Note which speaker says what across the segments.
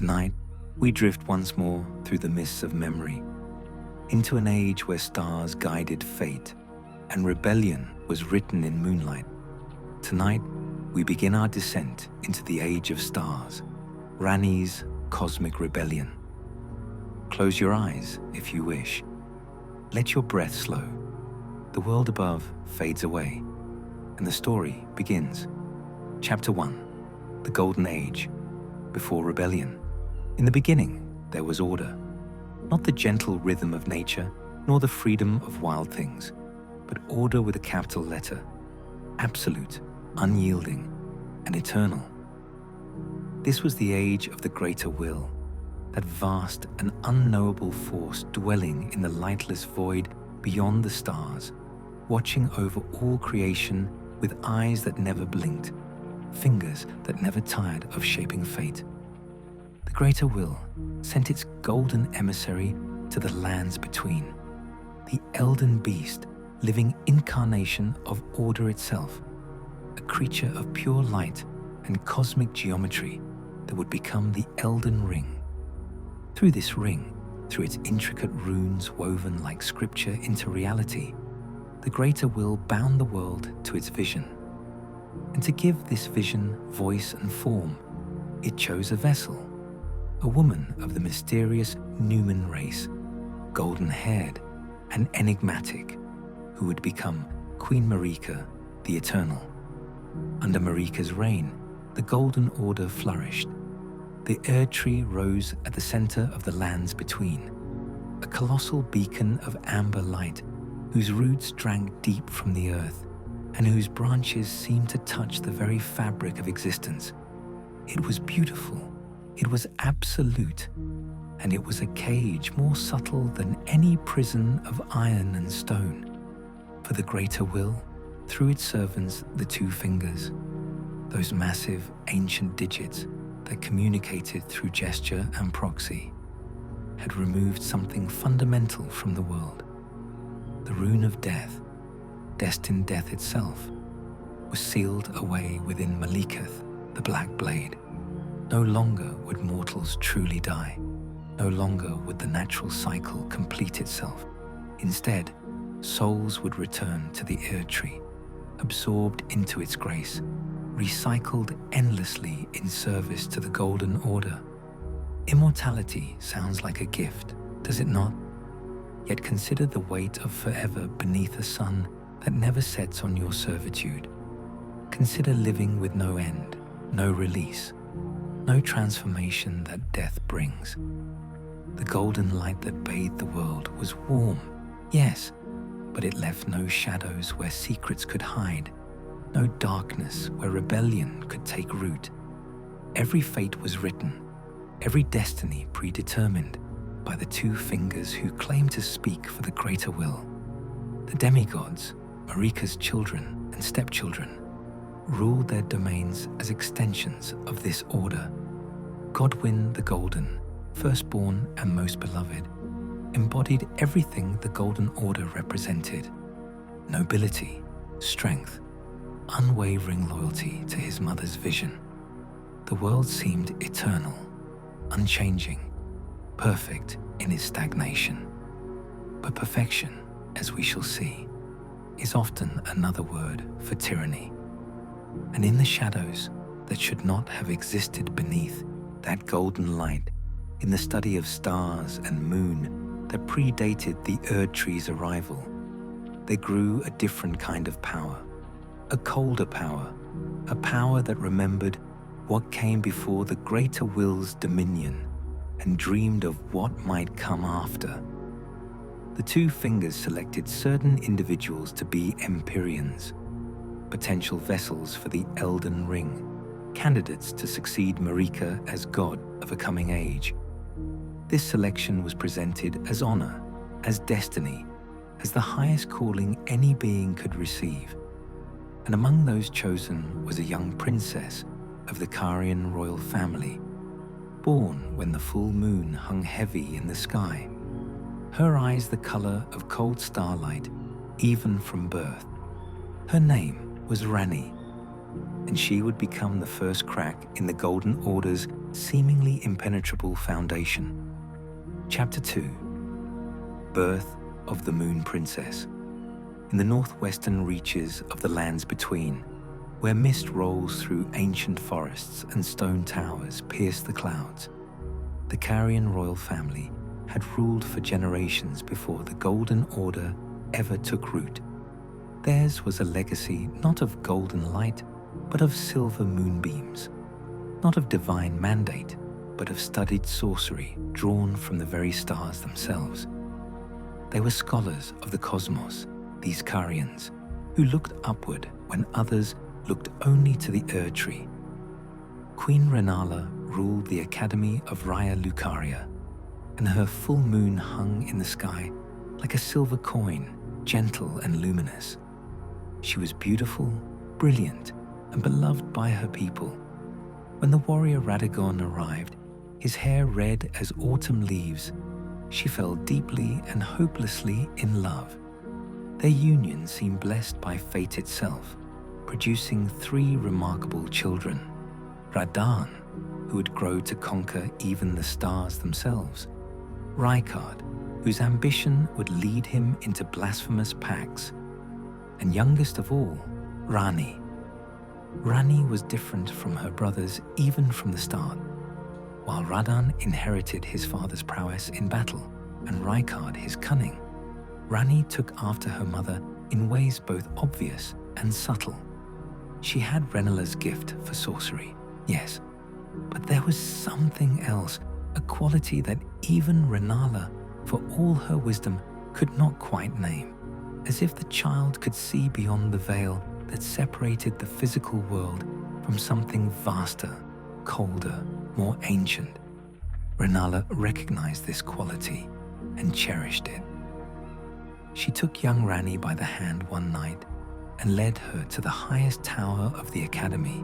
Speaker 1: Tonight, we drift once more through the mists of memory, into an age where stars guided fate and rebellion was written in moonlight. Tonight, we begin our descent into the age of stars, Ranni's cosmic rebellion. Close your eyes if you wish. Let your breath slow. The world above fades away, and the story begins. Chapter 1, The Golden Age, before rebellion. In the beginning, there was order. Not the gentle rhythm of nature, nor the freedom of wild things, but order with a capital letter, absolute, unyielding, and eternal. This was the age of the greater will, that vast and unknowable force dwelling in the lightless void beyond the stars, watching over all creation with eyes that never blinked, fingers that never tired of shaping fate. The greater will sent its golden emissary to the lands between, the Elden beast, living incarnation of order itself, a creature of pure light and cosmic geometry that would become the Elden Ring. Through this ring, through its intricate runes woven like scripture into reality, the greater will bound the world to its vision. And to give this vision voice and form, it chose a vessel, a woman of the mysterious Numen race, golden-haired and enigmatic, who would become Queen Marika the Eternal. Under Marika's reign, the Golden Order flourished. The Erd Tree rose at the center of the lands between, a colossal beacon of amber light whose roots drank deep from the earth and whose branches seemed to touch the very fabric of existence. It was beautiful, it was absolute, and it was a cage more subtle than any prison of iron and stone. For the greater will, through its servants, the two fingers, those massive ancient digits that communicated through gesture and proxy, had removed something fundamental from the world. The rune of death, destined death itself, was sealed away within Maliketh, the Black Blade. No longer would mortals truly die. No longer would the natural cycle complete itself. Instead, souls would return to the Erd Tree, absorbed into its grace, recycled endlessly in service to the Golden Order. Immortality sounds like a gift, does it not? Yet consider the weight of forever beneath a sun that never sets on your servitude. Consider living with no end, no release, no transformation that death brings. The golden light that bathed the world was warm, yes, but it left no shadows where secrets could hide, no darkness where rebellion could take root. Every fate was written, every destiny predetermined by the two fingers who claimed to speak for the greater will. The demigods, Marika's children and stepchildren, ruled their domains as extensions of this order. Godwyn the Golden, firstborn and most beloved, embodied everything the Golden Order represented: nobility, strength, unwavering loyalty to his mother's vision. The world seemed eternal, unchanging, perfect in its stagnation. But perfection, as we shall see, is often another word for tyranny. And in the shadows that should not have existed beneath that golden light, in the study of stars and moon that predated the Erd Tree's arrival, there grew a different kind of power, a colder power, a power that remembered what came before the greater will's dominion and dreamed of what might come after. The two fingers selected certain individuals to be Empyreans, potential vessels for the Elden Ring, candidates to succeed Marika as god of a coming age. This selection was presented as honor, as destiny, as the highest calling any being could receive. And among those chosen was a young princess of the Carian royal family, born when the full moon hung heavy in the sky, her eyes the color of cold starlight, even from birth. Her name was Ranni, and she would become the first crack in the Golden Order's seemingly impenetrable foundation. Chapter 2. Birth of the Moon Princess. In the northwestern reaches of the lands between, where mist rolls through ancient forests and stone towers pierce the clouds, the Carian royal family had ruled for generations before the Golden Order ever took root. Theirs was a legacy not of golden light, but of silver moonbeams, not of divine mandate, but of studied sorcery drawn from the very stars themselves. They were scholars of the cosmos, these Carians, who looked upward when others looked only to the Erdtree. Queen Rennala ruled the Academy of Raya Lucaria, and her full moon hung in the sky like a silver coin, gentle and luminous. She was beautiful, brilliant, and beloved by her people. When the warrior Radagon arrived, his hair red as autumn leaves, she fell deeply and hopelessly in love. Their union seemed blessed by fate itself, producing 3 remarkable children: Radahn, who would grow to conquer even the stars themselves; Rykard, whose ambition would lead him into blasphemous pacts; and youngest of all, Ranni. Ranni was different from her brothers even from the start. While Radahn inherited his father's prowess in battle and Rykard his cunning, Ranni took after her mother in ways both obvious and subtle. She had Rennala's gift for sorcery, yes, but there was something else, a quality that even Rennala, for all her wisdom, could not quite name, as if the child could see beyond the veil that separated the physical world from something vaster, colder, more ancient. Rennala recognized this quality and cherished it. She took young Ranni by the hand one night and led her to the highest tower of the Academy,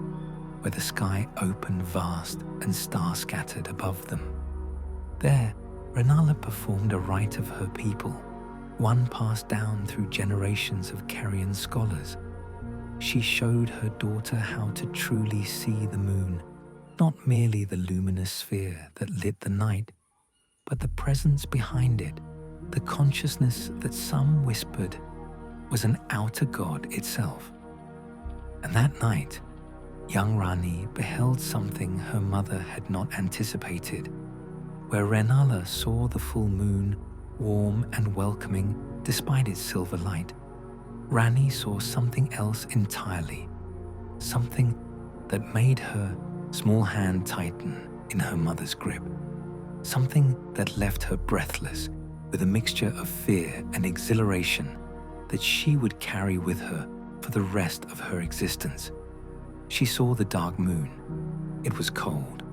Speaker 1: where the sky opened vast and star-scattered above them. There, Rennala performed a rite of her people, one passed down through generations of Carian scholars. She showed her daughter how to truly see the moon, not merely the luminous sphere that lit the night, but the presence behind it, the consciousness that some whispered was an outer god itself. And that night, young Ranni beheld something her mother had not anticipated. Where Rennala saw the full moon, warm and welcoming despite its silver light, Ranni saw something else entirely, something that made her small hand tighten in her mother's grip, something that left her breathless with a mixture of fear and exhilaration that she would carry with her for the rest of her existence. She saw the dark moon. It was cold,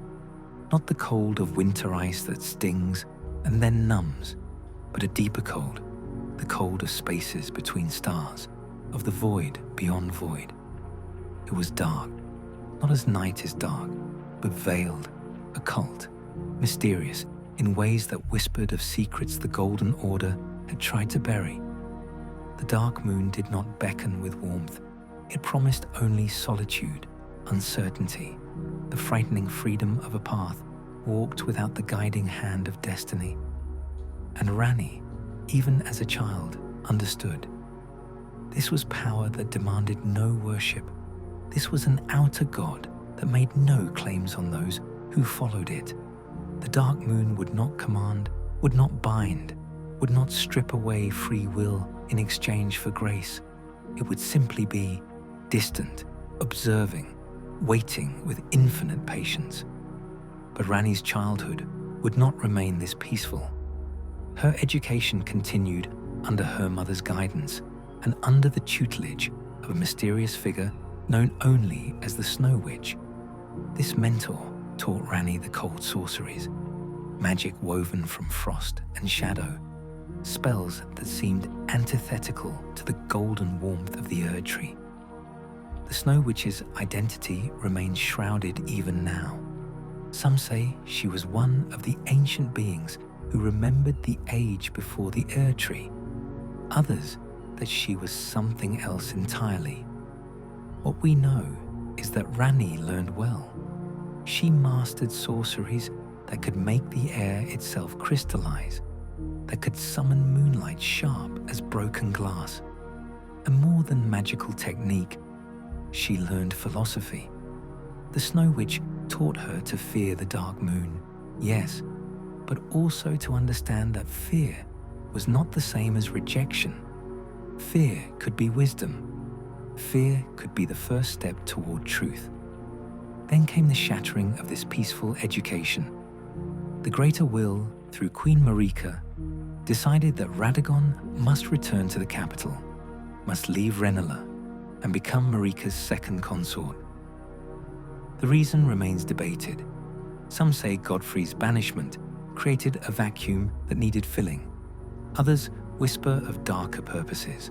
Speaker 1: not the cold of winter ice that stings and then numbs, but a deeper cold, the cold of spaces between stars, of the void beyond void. It was dark, not as night is dark, but veiled, occult, mysterious, in ways that whispered of secrets the Golden Order had tried to bury. The dark moon did not beckon with warmth. It promised only solitude, uncertainty, the frightening freedom of a path walked without the guiding hand of destiny. And Ranni, even as a child, understood. This was power that demanded no worship. This was an outer god that made no claims on those who followed it. The dark moon would not command, would not bind, would not strip away free will in exchange for grace. It would simply be distant, observing, waiting with infinite patience. But Ranni's childhood would not remain this peaceful. Her education continued under her mother's guidance and under the tutelage of a mysterious figure known only as the Snow Witch. This mentor taught Ranni the cold sorceries, magic woven from frost and shadow, spells that seemed antithetical to the golden warmth of the Erdtree. The Snow Witch's identity remains shrouded even now. Some say she was one of the ancient beings who remembered the age before the Erdtree. Others that she was something else entirely. What we know is that Ranni learned well. She mastered sorceries that could make the air itself crystallize, that could summon moonlight sharp as broken glass. And more than magical technique, she learned philosophy. The Snow Witch taught her to fear the dark moon, yes, but also to understand that fear was not the same as rejection. Fear could be wisdom. Fear could be the first step toward truth. Then came the shattering of this peaceful education. The Greater Will, through Queen Marika, decided that Radagon must return to the capital, must leave Ranelagh, and become Marika's second consort. The reason remains debated. Some say Godfrey's banishment created a vacuum that needed filling. Others whisper of darker purposes.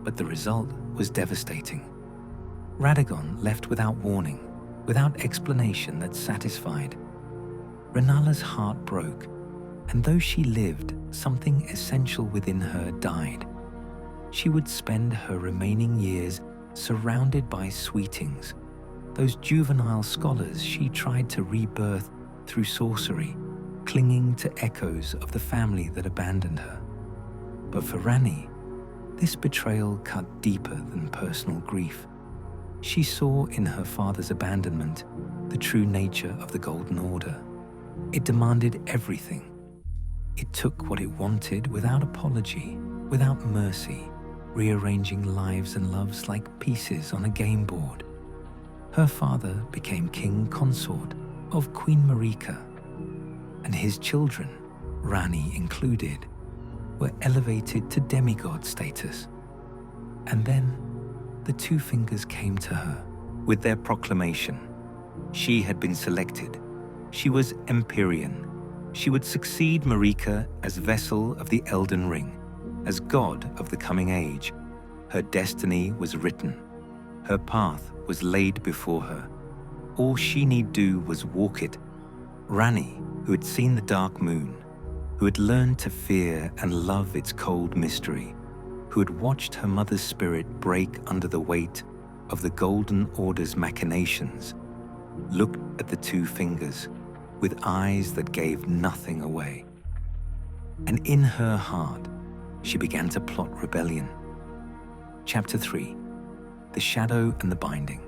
Speaker 1: But the result was devastating. Radagon left without warning, without explanation that satisfied. Ranalagh's heart broke, and though she lived, something essential within her died. She would spend her remaining years surrounded by sweetings, those juvenile scholars she tried to rebirth through sorcery, clinging to echoes of the family that abandoned her. But for Ranni, this betrayal cut deeper than personal grief. She saw in her father's abandonment the true nature of the Golden Order. It demanded everything. It took what it wanted without apology, without mercy, rearranging lives and loves like pieces on a game board. Her father became king consort of Queen Marika, and his children, Ranni included, were elevated to demigod status. And then the Two Fingers came to her with their proclamation. She had been selected. She was Empyrean. She would succeed Marika as vessel of the Elden Ring, as god of the coming age. Her destiny was written. Her path was laid before her. All she need do was walk it. Ranni, who had seen the dark moon, who had learned to fear and love its cold mystery, who had watched her mother's spirit break under the weight of the Golden Order's machinations, looked at the Two Fingers with eyes that gave nothing away. And in her heart, she began to plot rebellion. Chapter 3. The Shadow and the Binding.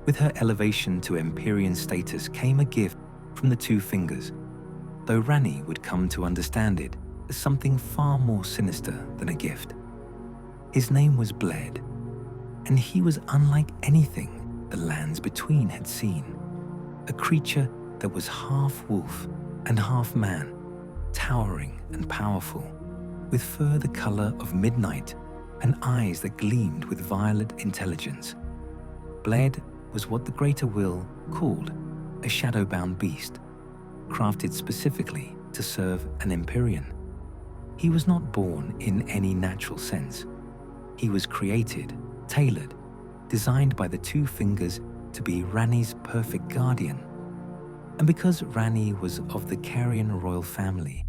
Speaker 1: With her elevation to Empyrean status came a gift from the Two Fingers, though Ranni would come to understand it as something far more sinister than a gift. His name was Bled, and he was unlike anything the lands between had seen. A creature that was half wolf and half man, towering and powerful, with fur the color of midnight and eyes that gleamed with violet intelligence. Bled was what the Greater Will called a shadow-bound beast, crafted specifically to serve an Empyrean. He was not born in any natural sense. He was created, tailored, designed by the Two Fingers to be Ranni's perfect guardian. And because Ranni was of the Carian royal family,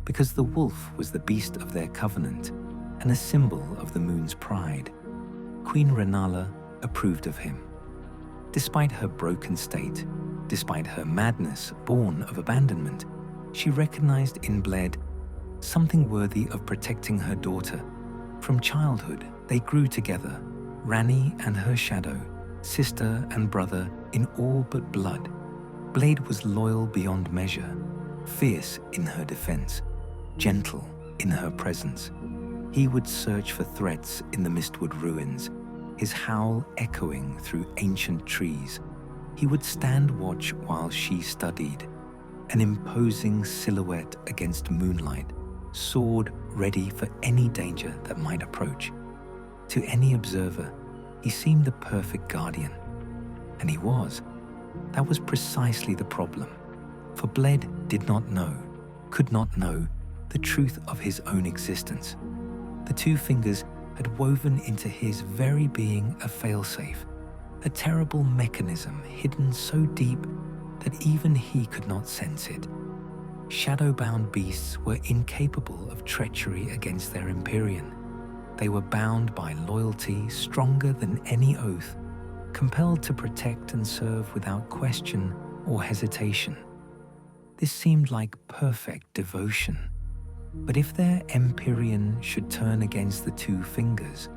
Speaker 1: because the wolf was the beast of their covenant and a symbol of the moon's pride, Queen Ranalagh approved of him. Despite her broken state, despite her madness born of abandonment, she recognized in Bled something worthy of protecting her daughter. From childhood, they grew together, Ranni and her shadow, sister and brother in all but blood. Bled was loyal beyond measure, fierce in her defense, gentle in her presence. He would search for threats in the Mistwood ruins, his howl echoing through ancient trees. He would stand watch while she studied, an imposing silhouette against moonlight, sword ready for any danger that might approach. To any observer, he seemed the perfect guardian. And he was. That was precisely the problem. For Bled did not know, could not know, the truth of his own existence. The Two Fingers had woven into his very being a failsafe, a terrible mechanism hidden so deep that even he could not sense it. Shadow-bound beasts were incapable of treachery against their Empyrean. They were bound by loyalty stronger than any oath, compelled to protect and serve without question or hesitation. This seemed like perfect devotion. But if their Empyrean should turn against the two fingers,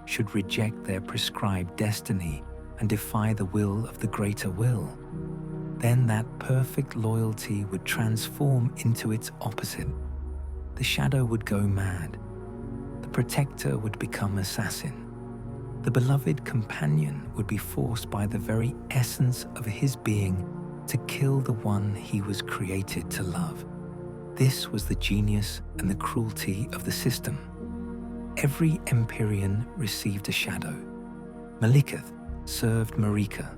Speaker 1: should reject their prescribed destiny and defy the will of the greater will, then that perfect loyalty would transform into its opposite. The shadow would go mad. The protector would become assassin. The beloved companion would be forced by the very essence of his being to kill the one he was created to love. This was the genius and the cruelty of the system. Every Empyrean received a shadow. Malekith served Marika.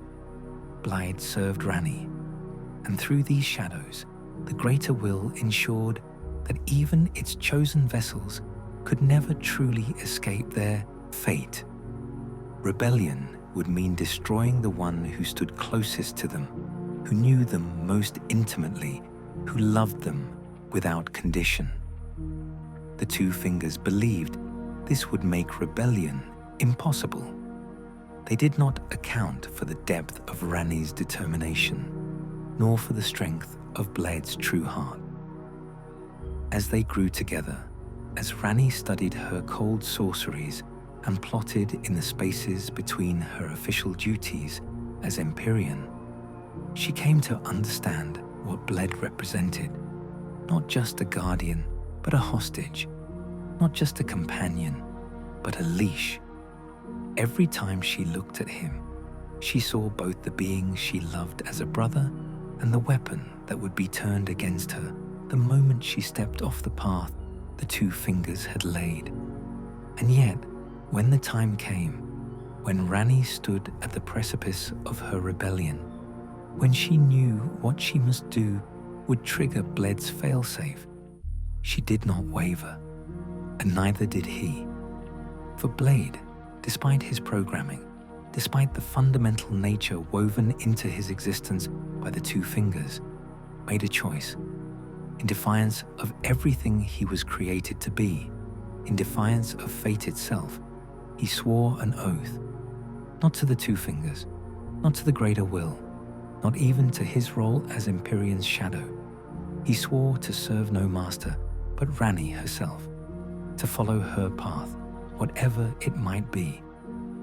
Speaker 1: Blade served Ranni. And through these shadows, the greater will ensured that even its chosen vessels could never truly escape their fate. Rebellion would mean destroying the one who stood closest to them, who knew them most intimately, who loved them without condition. The two fingers believed this would make rebellion impossible. They did not account for the depth of Ranni's determination, nor for the strength of Blade's true heart. As they grew together, as Ranni studied her cold sorceries and plotted in the spaces between her official duties as Empyrean, she came to understand what Blade represented. Not just a guardian, but a hostage. Not just a companion, but a leash. Every time she looked at him, she saw both the being she loved as a brother and the weapon that would be turned against her the moment she stepped off the path the two fingers had laid. And yet, when the time came, when Ranni stood at the precipice of her rebellion, when she knew what she must do would trigger Blade's failsafe, she did not waver, and neither did he. For Blade, despite his programming, despite the fundamental nature woven into his existence by the two fingers, made a choice. In defiance of everything he was created to be, in defiance of fate itself, he swore an oath, not to the two fingers, not to the greater will, not even to his role as Empyrean's shadow. He swore to serve no master but Ranni herself, to follow her path, whatever it might be,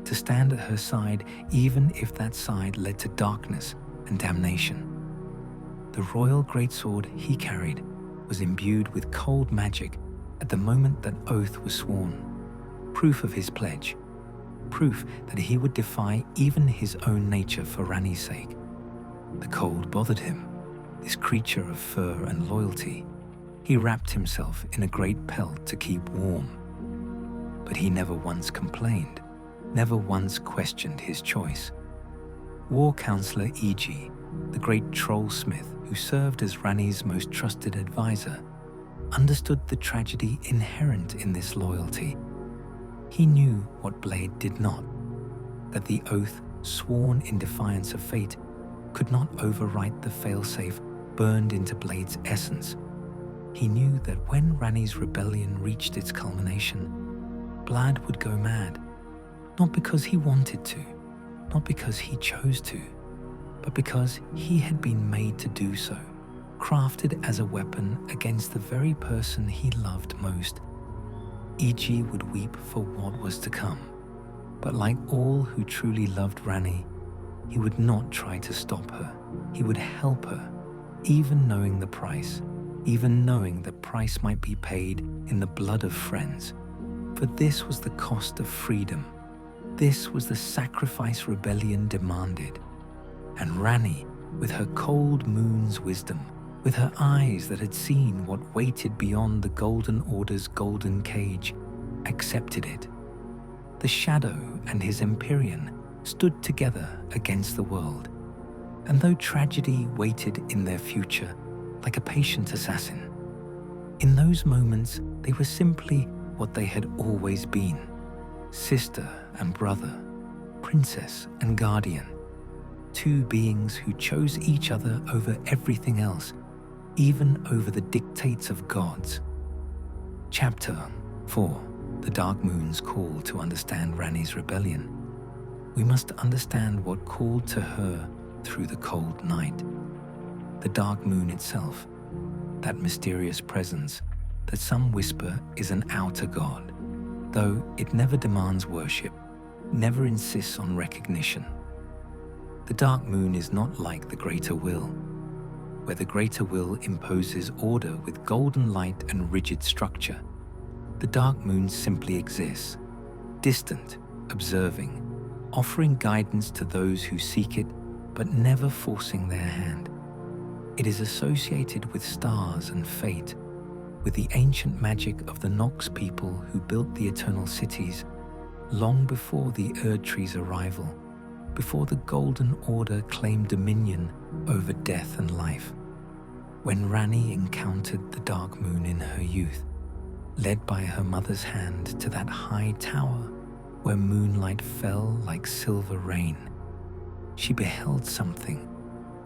Speaker 1: to stand at her side even if that side led to darkness and damnation. The royal greatsword he carried was imbued with cold magic at the moment that oath was sworn, proof of his pledge, proof that he would defy even his own nature for Ranni's sake. The cold bothered him, this creature of fur and loyalty. He wrapped himself in a great pelt to keep warm. But he never once complained, never once questioned his choice. War Counselor Iji, the great trollsmith who served as Ranni's most trusted advisor, understood the tragedy inherent in this loyalty. He knew what Blade did not, that the oath sworn in defiance of fate could not overwrite the failsafe burned into Blade's essence. He knew that when Ranni's rebellion reached its culmination, Blade would go mad, not because he wanted to, not because he chose to, but because he had been made to do so, crafted as a weapon against the very person he loved most. Iji would weep for what was to come, but like all who truly loved Ranni, he would not try to stop her. He would help her, even knowing the price, even knowing the price might be paid in the blood of friends. For this was the cost of freedom. This was the sacrifice rebellion demanded. And Ranni, with her cold moon's wisdom, with her eyes that had seen what waited beyond the Golden Order's golden cage, accepted it. The Shadow and his Empyrean stood together against the world, and though tragedy waited in their future like a patient assassin, in those moments they were simply what they had always been: sister and brother, princess and guardian, two beings who chose each other over everything else, even over the dictates of gods. Chapter 4: The Dark Moon's Call to Understand Ranni's Rebellion. we must understand what called to her through the cold night. The dark moon itself, that mysterious presence that some whisper is an outer god, though it never demands worship, never insists on recognition. The dark moon is not like the greater will, where the greater will imposes order with golden light and rigid structure. The dark moon simply exists, distant, observing, offering guidance to those who seek it, but never forcing their hand. It is associated with stars and fate, with the ancient magic of the Nox people who built the eternal cities long before the Erdtree's arrival, before the Golden Order claimed dominion over death and life. When Ranni encountered the dark moon in her youth, led by her mother's hand to that high tower where moonlight fell like silver rain, she beheld something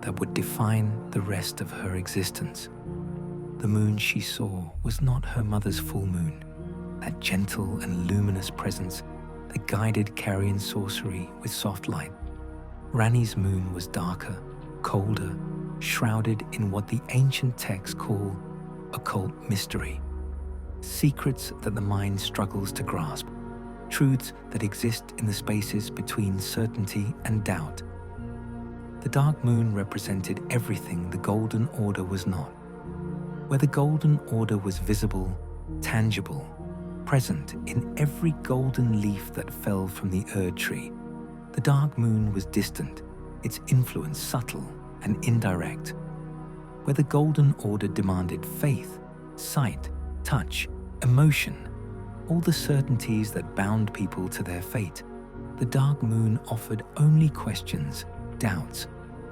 Speaker 1: that would define the rest of her existence. The moon she saw was not her mother's full moon, that gentle and luminous presence that guided Carian sorcery with soft light. Ranni's moon was darker, colder, shrouded in what the ancient texts call occult mystery, secrets that the mind struggles to grasp, truths that exist in the spaces between certainty and doubt. The dark moon represented everything the Golden Order was not. Where the Golden Order was visible, tangible, present in every golden leaf that fell from the Erdtree, the dark moon was distant, its influence subtle and indirect. Where the Golden Order demanded faith, sight, touch, emotion, all the certainties that bound people to their fate, the dark moon offered only questions, doubts,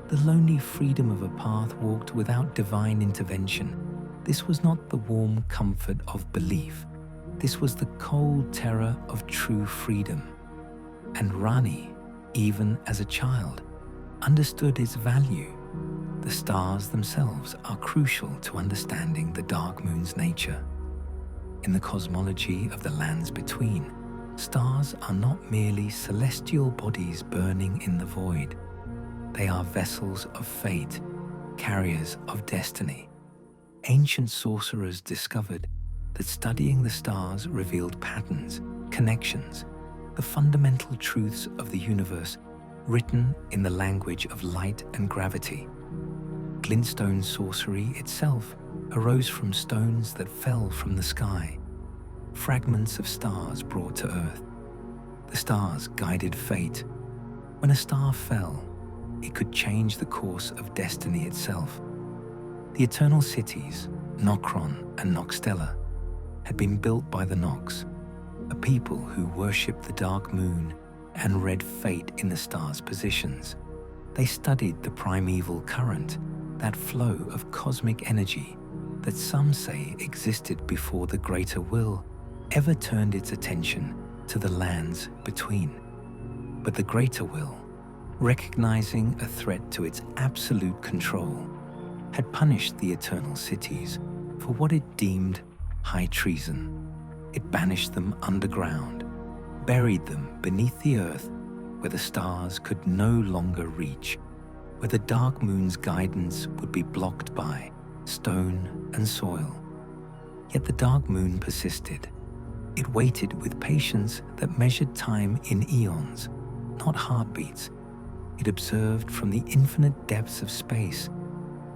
Speaker 1: the lonely freedom of a path walked without divine intervention. This was not the warm comfort of belief. This was the cold terror of true freedom. And Ranni, even as a child, understood its value. The stars themselves are crucial to understanding the dark moon's nature. In the cosmology of the lands between, stars are not merely celestial bodies burning in the void. They are vessels of fate, carriers of destiny. Ancient sorcerers discovered that studying the stars revealed patterns, connections, the fundamental truths of the universe written in the language of light and gravity. Glintstone sorcery itself arose from stones that fell from the sky, fragments of stars brought to earth. The stars guided fate. When a star fell, it could change the course of destiny itself. The eternal cities, Nokron and Nokstella, had been built by the Nox, a people who worshipped the dark moon and read fate in the stars' positions. They studied the primeval current, that flow of cosmic energy that some say existed before the greater will ever turned its attention to the lands between. But the greater will, recognizing a threat to its absolute control, had punished the eternal cities for what it deemed high treason. It banished them underground, buried them beneath the earth where the stars could no longer reach, where the dark moon's guidance would be blocked by stone and soil. Yet the dark moon persisted. It waited with patience that measured time in eons, not heartbeats. It observed from the infinite depths of space,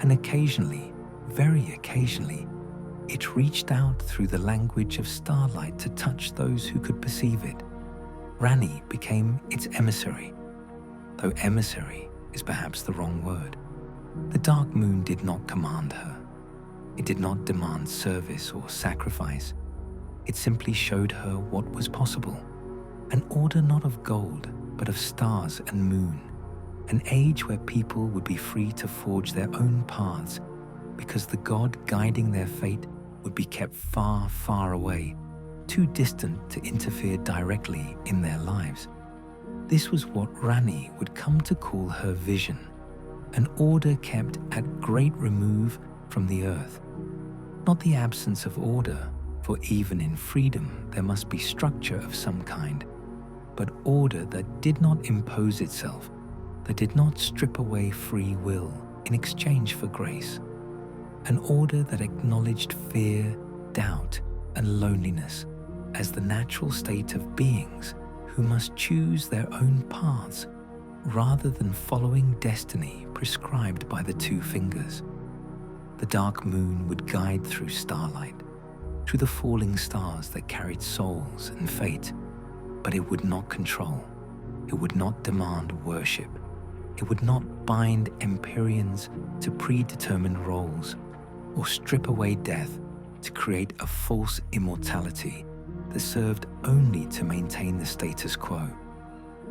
Speaker 1: and occasionally, very occasionally, it reached out through the language of starlight to touch those who could perceive it. Ranni became its emissary, though emissary is perhaps the wrong word. The dark moon did not command her. It did not demand service or sacrifice. It simply showed her what was possible, an order not of gold, but of stars and moon, an age where people would be free to forge their own paths because the god guiding their fate would be kept far, far away, too distant to interfere directly in their lives. This was what Ranni would come to call her vision, an order kept at great remove from the earth. Not the absence of order, for even in freedom there must be structure of some kind, but order that did not impose itself, that did not strip away free will in exchange for grace. An order that acknowledged fear, doubt, and loneliness as the natural state of beings who must choose their own paths rather than following destiny prescribed by the two fingers. The dark moon would guide through starlight, through the falling stars that carried souls and fate, but it would not control, it would not demand worship, it would not bind Empyreans to predetermined roles or strip away death to create a false immortality that served only to maintain the status quo.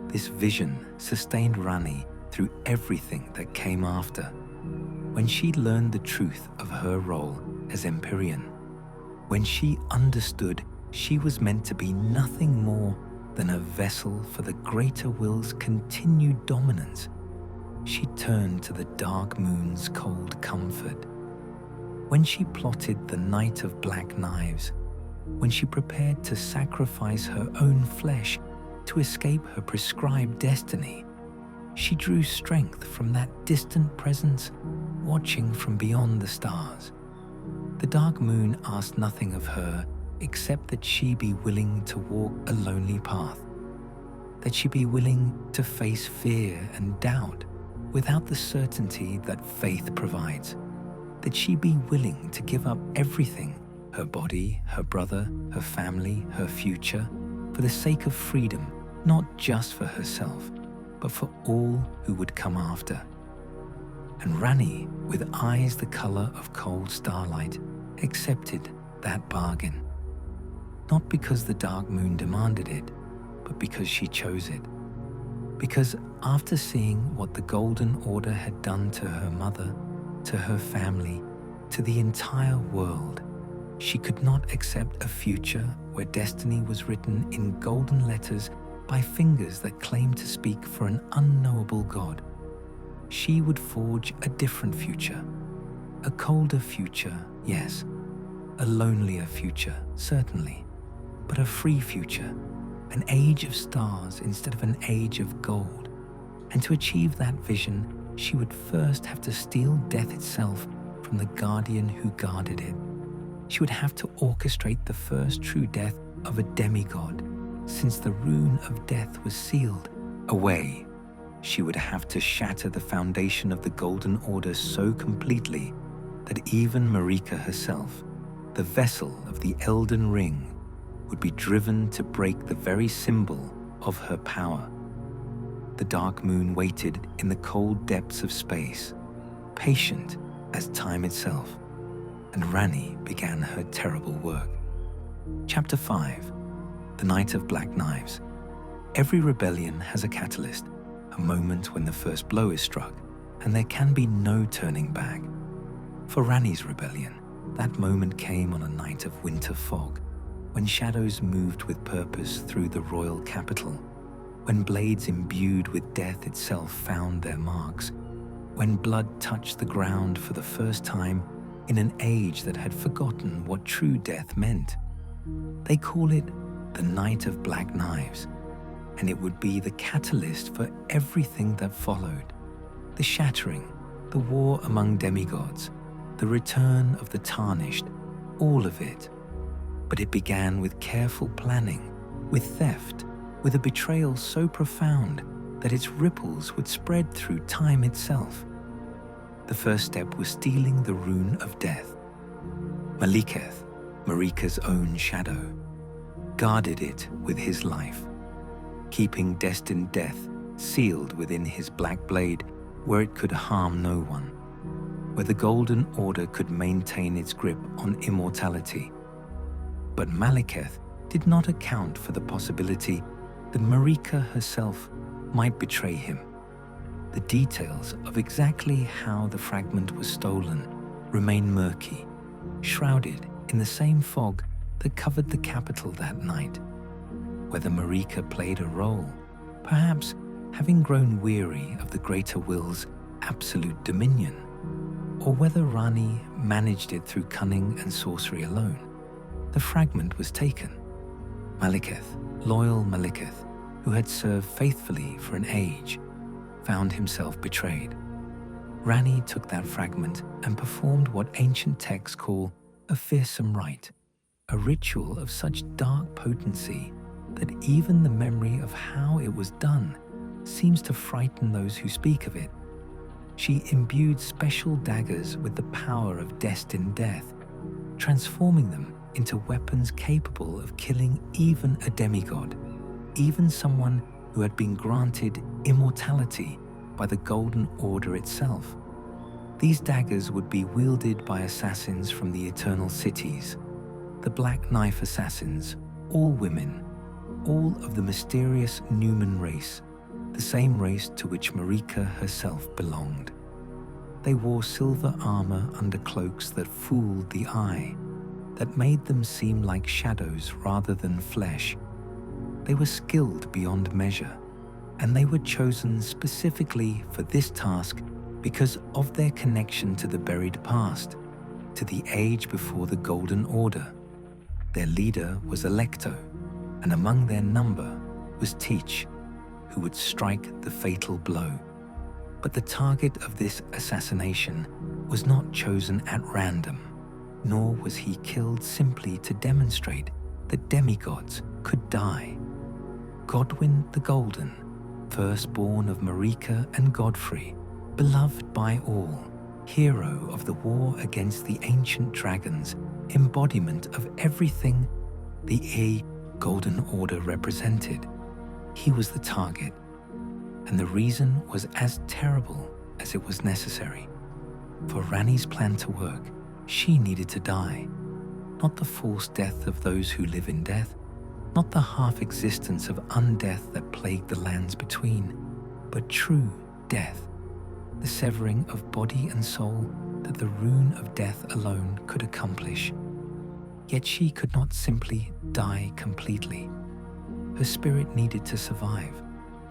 Speaker 1: This vision sustained Ranni through everything that came after. When she learned the truth of her role as Empyrean, when she understood she was meant to be nothing more than a vessel for the greater will's continued dominance, she turned to the dark moon's cold comfort. When she plotted the night of black knives, when she prepared to sacrifice her own flesh to escape her prescribed destiny, she drew strength from that distant presence watching from beyond the stars. The dark moon asked nothing of her except that she be willing to walk a lonely path, that she be willing to face fear and doubt without the certainty that faith provides, that she be willing to give up everything, her body, her brother, her family, her future, for the sake of freedom, not just for herself, but for all who would come after. And Ranni, with eyes the color of cold starlight, accepted that bargain. Not because the dark moon demanded it, but because she chose it. Because after seeing what the Golden Order had done to her mother, to her family, to the entire world, she could not accept a future where destiny was written in golden letters by fingers that claimed to speak for an unknowable God. She would forge a different future, a colder future, yes, a lonelier future, certainly, but a free future, an age of stars instead of an age of gold. And to achieve that vision, she would first have to steal death itself from the guardian who guarded it. She would have to orchestrate the first true death of a demigod, since the rune of death was sealed away. She would have to shatter the foundation of the Golden Order so completely that even Marika herself, the vessel of the Elden Ring, would be driven to break the very symbol of her power. The dark moon waited in the cold depths of space, patient as time itself, and Ranni began her terrible work. Chapter 5. The Night of Black Knives. Every rebellion has a catalyst, a moment when the first blow is struck, and there can be no turning back. For Ranni's rebellion, that moment came on a night of winter fog, when shadows moved with purpose through the royal capital, when blades imbued with death itself found their marks, when blood touched the ground for the first time in an age that had forgotten what true death meant. They call it the Night of Black Knives, and it would be the catalyst for everything that followed. The shattering, the war among demigods, the return of the tarnished, all of it. But it began with careful planning, with theft, with a betrayal so profound that its ripples would spread through time itself. The first step was stealing the rune of death. Maliketh, Marika's own shadow, guarded it with his life, keeping destined death sealed within his black blade where it could harm no one, where the Golden Order could maintain its grip on immortality. But Maliketh did not account for the possibility that Marika herself might betray him. The details of exactly how the fragment was stolen remain murky, shrouded in the same fog that covered the capital that night. Whether Marika played a role, perhaps having grown weary of the greater will's absolute dominion, or whether Ranni managed it through cunning and sorcery alone, the fragment was taken. Maliketh, loyal Maliketh, who who had served faithfully for an age, found himself betrayed. Ranni took that fragment and performed what ancient texts call a fearsome rite, a ritual of such dark potency that even the memory of how it was done seems to frighten those who speak of it. She imbued special daggers with the power of destined death, transforming them into weapons capable of killing even a demigod, even someone who had been granted immortality by the Golden Order itself. These daggers would be wielded by assassins from the Eternal Cities, the Black Knife Assassins, all women, all of the mysterious Numen race, the same race to which Marika herself belonged. They wore silver armor under cloaks that fooled the eye, that made them seem like shadows rather than flesh. They were skilled beyond measure, and they were chosen specifically for this task because of their connection to the buried past, to the age before the Golden Order. Their leader was Electo, and among their number was Teach, who would strike the fatal blow. But the target of this assassination was not chosen at random, nor was he killed simply to demonstrate that demigods could die. Godwyn the Golden, firstborn of Marika and Godfrey, beloved by all, hero of the war against the ancient dragons, embodiment of everything the Golden Order represented. He was the target, and the reason was as terrible as it was necessary. For Ranni's plan to work, she needed to die. Not the false death of those who live in death, not the half-existence of undeath that plagued the lands between, but true death, the severing of body and soul that the rune of death alone could accomplish. Yet she could not simply die completely. Her spirit needed to survive,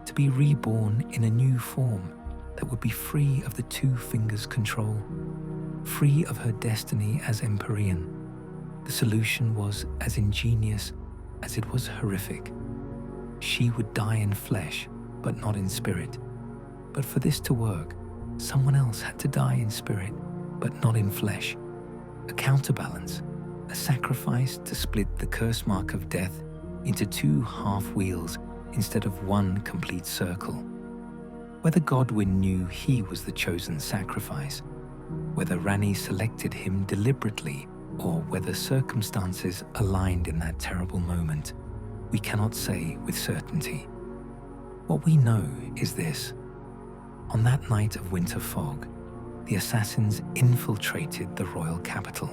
Speaker 1: to be reborn in a new form that would be free of the Two Fingers' control, free of her destiny as Empyrean. The solution was as ingenious as it was horrific. She would die in flesh, but not in spirit. But for this to work, someone else had to die in spirit, but not in flesh. A counterbalance, a sacrifice to split the curse mark of death into two half-wheels instead of one complete circle. Whether Godwyn knew he was the chosen sacrifice, whether Ranni selected him deliberately, or whether circumstances aligned in that terrible moment, we cannot say with certainty. What we know is this. On that night of winter fog, the assassins infiltrated the royal capital.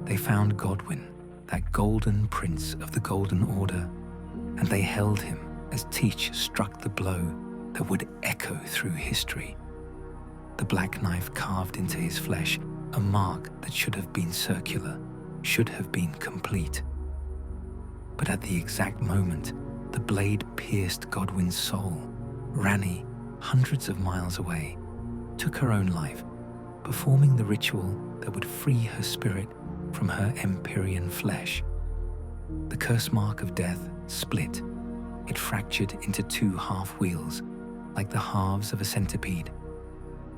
Speaker 1: They found Godwyn, that golden prince of the Golden Order, and they held him as Teach struck the blow that would echo through history. The black knife carved into his flesh a mark that should have been circular, should have been complete. But at the exact moment, the blade pierced Godwyn's soul. Ranni, hundreds of miles away, took her own life, performing the ritual that would free her spirit from her Empyrean flesh. The curse mark of death split. It fractured into two half-wheels, like the halves of a centipede.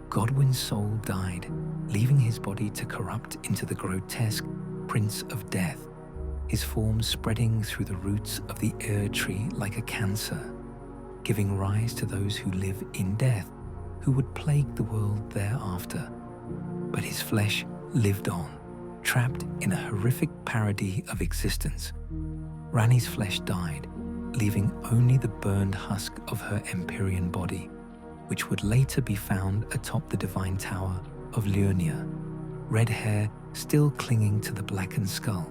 Speaker 1: Godwyn's soul died, leaving his body to corrupt into the grotesque Prince of Death, his form spreading through the roots of the Ur tree like a cancer, giving rise to those who live in death, who would plague the world thereafter. But his flesh lived on, trapped in a horrific parody of existence. Ranni's flesh died, leaving only the burned husk of her Empyrean body, which would later be found atop the divine tower of Liurnia, red hair still clinging to the blackened skull.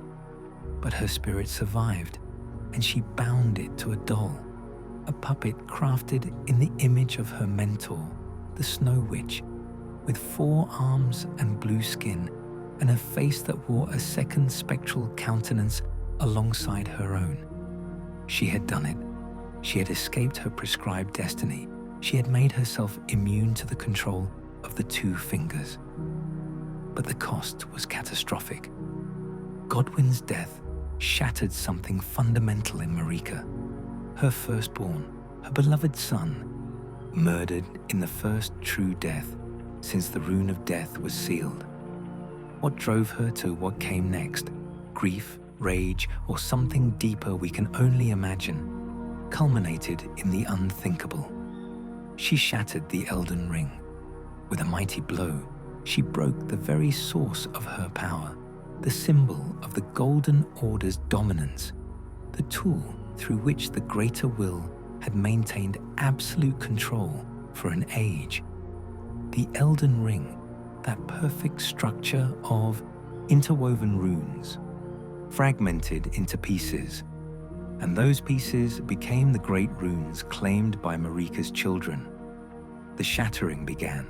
Speaker 1: But her spirit survived, and she bound it to a doll, a puppet crafted in the image of her mentor, the Snow Witch, with 4 arms and blue skin, and a face that wore a second spectral countenance alongside her own. She had done it. She had escaped her prescribed destiny. She had made herself immune to the control of the Two Fingers. But the cost was catastrophic. Godwyn's death shattered something fundamental in Marika. her firstborn, her beloved son, murdered in the first true death since the rune of death was sealed. What drove her to what came next, grief, rage, or something deeper we can only imagine, culminated in the unthinkable. She shattered the Elden Ring. With a mighty blow, she broke the very source of her power, the symbol of the Golden Order's dominance, the tool through which the Greater Will had maintained absolute control for an age. The Elden Ring, that perfect structure of interwoven runes, fragmented into pieces, and those pieces became the great runes claimed by Marika's children. The shattering began,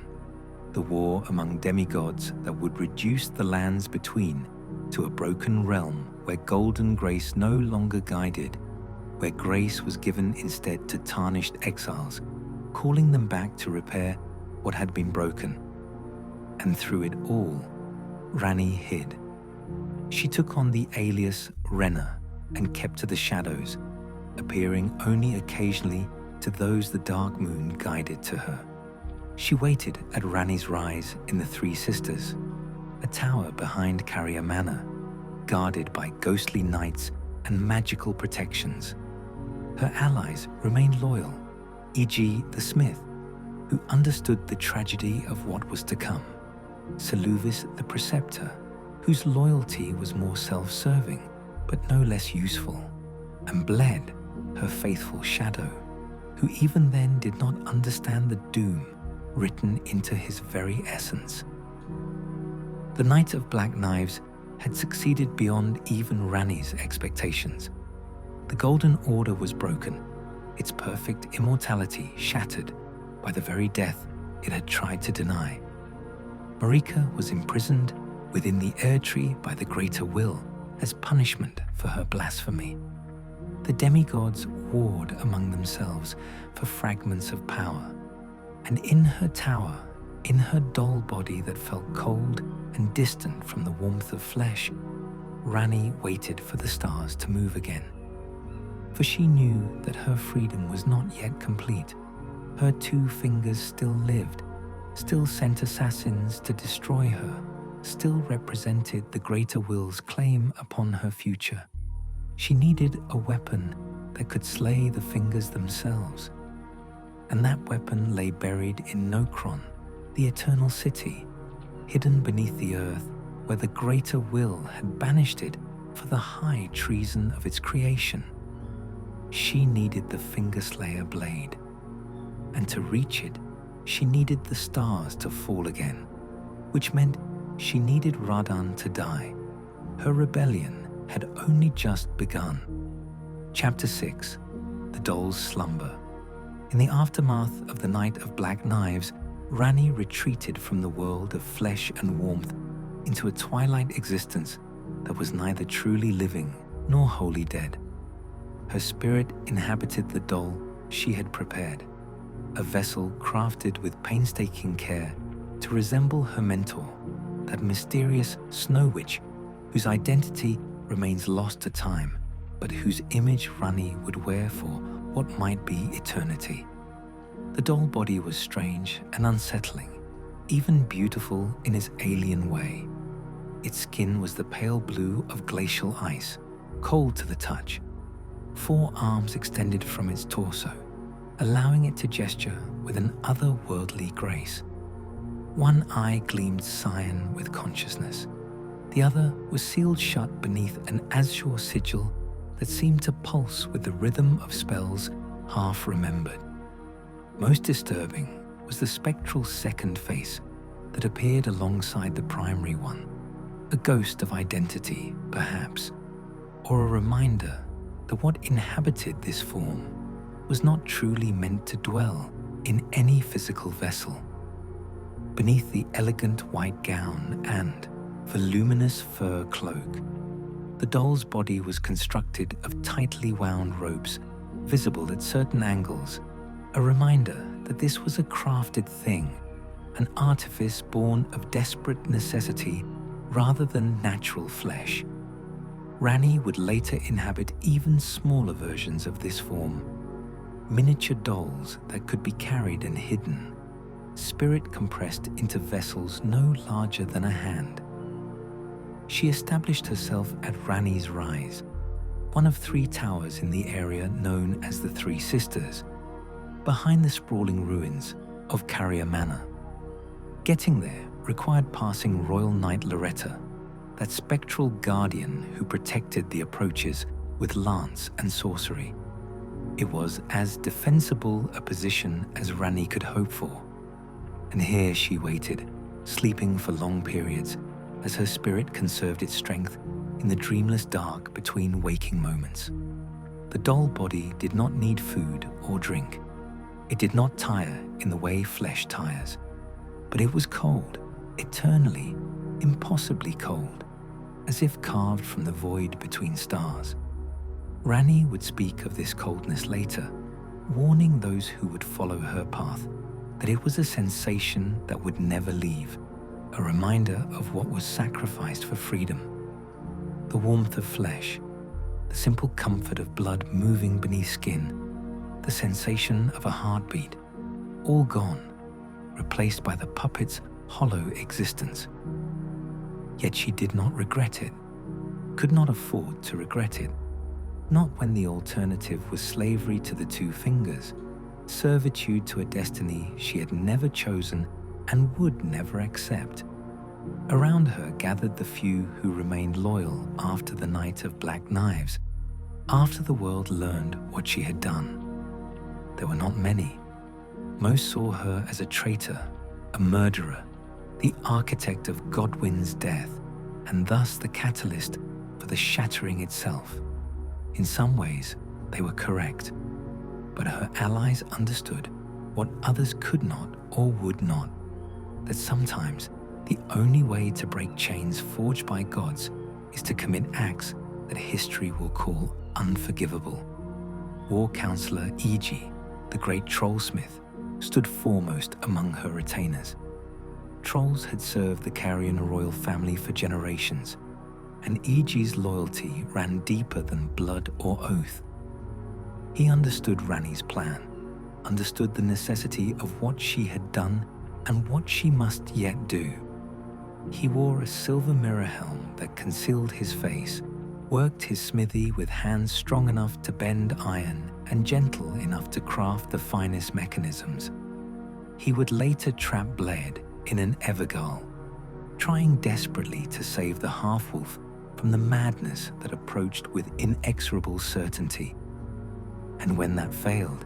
Speaker 1: the war among demigods that would reduce the lands between to a broken realm where golden grace no longer guided, where grace was given instead to tarnished exiles, calling them back to repair what had been broken. And through it all, Ranni hid. She took on the alias Renna and kept to the shadows, appearing only occasionally to those the dark moon guided to her. She waited at Ranni's rise in the Three Sisters, a tower behind Carrier Manor, guarded by ghostly knights and magical protections. Her allies remained loyal, e.g. the Smith, who understood the tragedy of what was to come, Seluvis the Preceptor, whose loyalty was more self-serving but no less useful, and Bled, her faithful shadow, who even then did not understand the doom written into his very essence. The Knight of Black Knives had succeeded beyond even Ranni's expectations. The Golden Order was broken, its perfect immortality shattered by the very death it had tried to deny. Marika was imprisoned within the Erdtree by the Greater Will as punishment for her blasphemy. The demigods warred among themselves for fragments of power, and in her tower, in her doll body that felt cold and distant from the warmth of flesh, Ranni waited for the stars to move again. For she knew that her freedom was not yet complete. Her two fingers still lived, still sent assassins to destroy her, still represented the Greater Will's claim upon her future. She needed a weapon that could slay the fingers themselves. And that weapon lay buried in Nokron, the Eternal City, hidden beneath the earth where the Greater Will had banished it for the high treason of its creation. She needed the Fingerslayer blade, and to reach it, she needed the stars to fall again, which meant she needed Radan to die. Her rebellion had only just begun. Chapter 6, The Doll's Slumber. In the aftermath of the Night of Black Knives, Ranni retreated from the world of flesh and warmth into a twilight existence that was neither truly living nor wholly dead. Her spirit inhabited the doll she had prepared, a vessel crafted with painstaking care to resemble her mentor, that mysterious Snow Witch whose identity remains lost to time, but whose image Ranni would wear for what might be eternity. The doll body was strange and unsettling, even beautiful in its alien way. Its skin was the pale blue of glacial ice, cold to the touch. 4 arms extended from its torso, allowing it to gesture with an otherworldly grace. One eye gleamed cyan with consciousness. The other was sealed shut beneath an azure sigil that seemed to pulse with the rhythm of spells half remembered. Most disturbing was the spectral second face that appeared alongside the primary one, a ghost of identity, perhaps, or a reminder that what inhabited this form was not truly meant to dwell in any physical vessel. Beneath the elegant white gown and voluminous fur cloak, the doll's body was constructed of tightly wound ropes, visible at certain angles, a reminder that this was a crafted thing, an artifice born of desperate necessity rather than natural flesh. Ranni would later inhabit even smaller versions of this form, miniature dolls that could be carried and hidden, spirit compressed into vessels no larger than a hand. She established herself at Ranni's Rise, one of 3 towers in the area known as the Three Sisters, behind the sprawling ruins of Carrier Manor. Getting there required passing Royal Knight Loretta, that spectral guardian who protected the approaches with lance and sorcery. It was as defensible a position as Ranni could hope for. And here she waited, sleeping for long periods, as her spirit conserved its strength in the dreamless dark between waking moments. The doll body did not need food or drink. It did not tire in the way flesh tires. But it was cold, eternally, impossibly cold, as if carved from the void between stars. Ranni would speak of this coldness later, warning those who would follow her path that it was a sensation that would never leave, a reminder of what was sacrificed for freedom. The warmth of flesh, the simple comfort of blood moving beneath skin, the sensation of a heartbeat, all gone, replaced by the puppet's hollow existence. Yet she did not regret it, could not afford to regret it, not when the alternative was slavery to the 2 fingers, servitude to a destiny she had never chosen and would never accept. Around her gathered the few who remained loyal after the night of black knives, after the world learned what she had done. There were not many. Most saw her as a traitor, a murderer, the architect of Godwyn's death, and thus the catalyst for the shattering itself. In some ways, they were correct, but her allies understood what others could not or would not, that sometimes the only way to break chains forged by gods is to commit acts that history will call unforgivable. War Counselor Iji, the great trollsmith, stood foremost among her retainers. Trolls had served the Carrion royal family for generations, and Iji's loyalty ran deeper than blood or oath. He understood Ranni's plan, understood the necessity of what she had done and what she must yet do. He wore a silver mirror helm that concealed his face, worked his smithy with hands strong enough to bend iron and gentle enough to craft the finest mechanisms. He would later trap Bled in an Evergall, trying desperately to save the half-wolf from the madness that approached with inexorable certainty. And when that failed,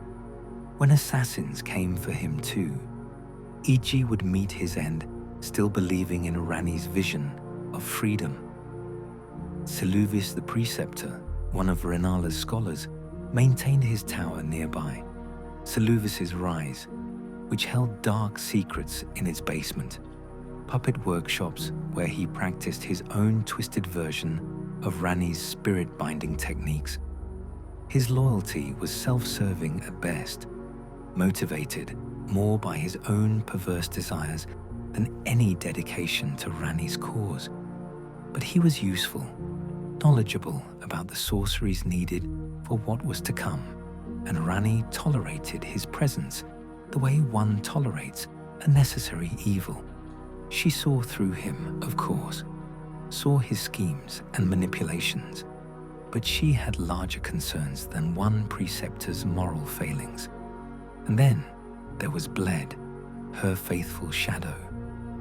Speaker 1: when assassins came for him too, Iji would meet his end still believing in Ranni's vision of freedom. Seluvis the Preceptor, one of Renala's scholars, maintained his tower nearby, Seluvis's Rise, which held dark secrets in its basement, puppet workshops where he practiced his own twisted version of Ranni's spirit-binding techniques. His loyalty was self-serving at best, motivated more by his own perverse desires than any dedication to Ranni's cause. But he was useful, knowledgeable about the sorceries needed for what was to come, and Ranni tolerated his presence the way one tolerates a necessary evil. She saw through him, of course, saw his schemes and manipulations, but she had larger concerns than one preceptor's moral failings. And then there was Bled, her faithful shadow,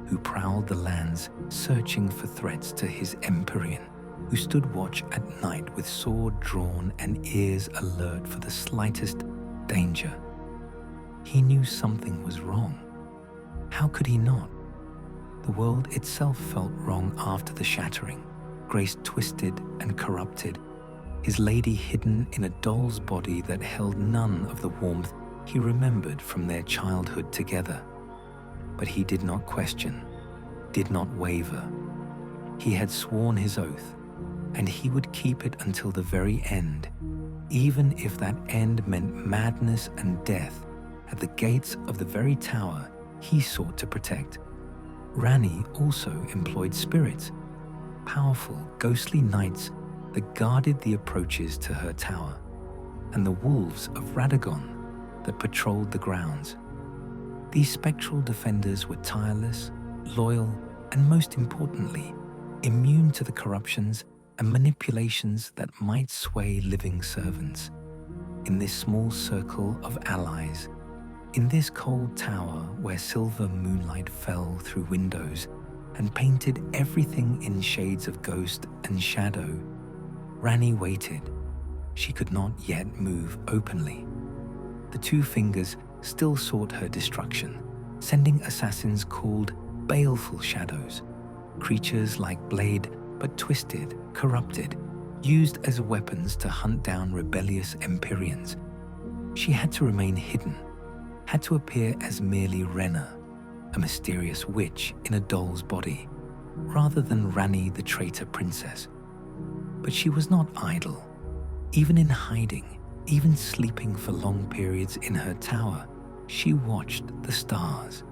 Speaker 1: who prowled the lands searching for threats to his Empyrean, who stood watch at night with sword drawn and ears alert for the slightest danger. He knew something was wrong. How could he not? The world itself felt wrong after the shattering, Grace twisted and corrupted, his lady hidden in a doll's body that held none of the warmth he remembered from their childhood together. But he did not question, did not waver. He had sworn his oath, and he would keep it until the very end, even if that end meant madness and death at the gates of the very tower he sought to protect. Ranni also employed spirits, powerful, ghostly knights that guarded the approaches to her tower, and the wolves of Radagon that patrolled the grounds. These spectral defenders were tireless, loyal, and most importantly, immune to the corruptions and manipulations that might sway living servants. In this small circle of allies, in this cold tower where silver moonlight fell through windows and painted everything in shades of ghost and shadow, Ranni waited. She could not yet move openly. The two fingers still sought her destruction, sending assassins called baleful shadows, creatures like Blade but twisted, corrupted, used as weapons to hunt down rebellious Empyreans. She had to remain hidden, had to appear as merely Ranni, a mysterious witch in a doll's body, rather than Ranni the traitor princess. But she was not idle. Even in hiding, even sleeping for long periods in her tower, she watched the stars.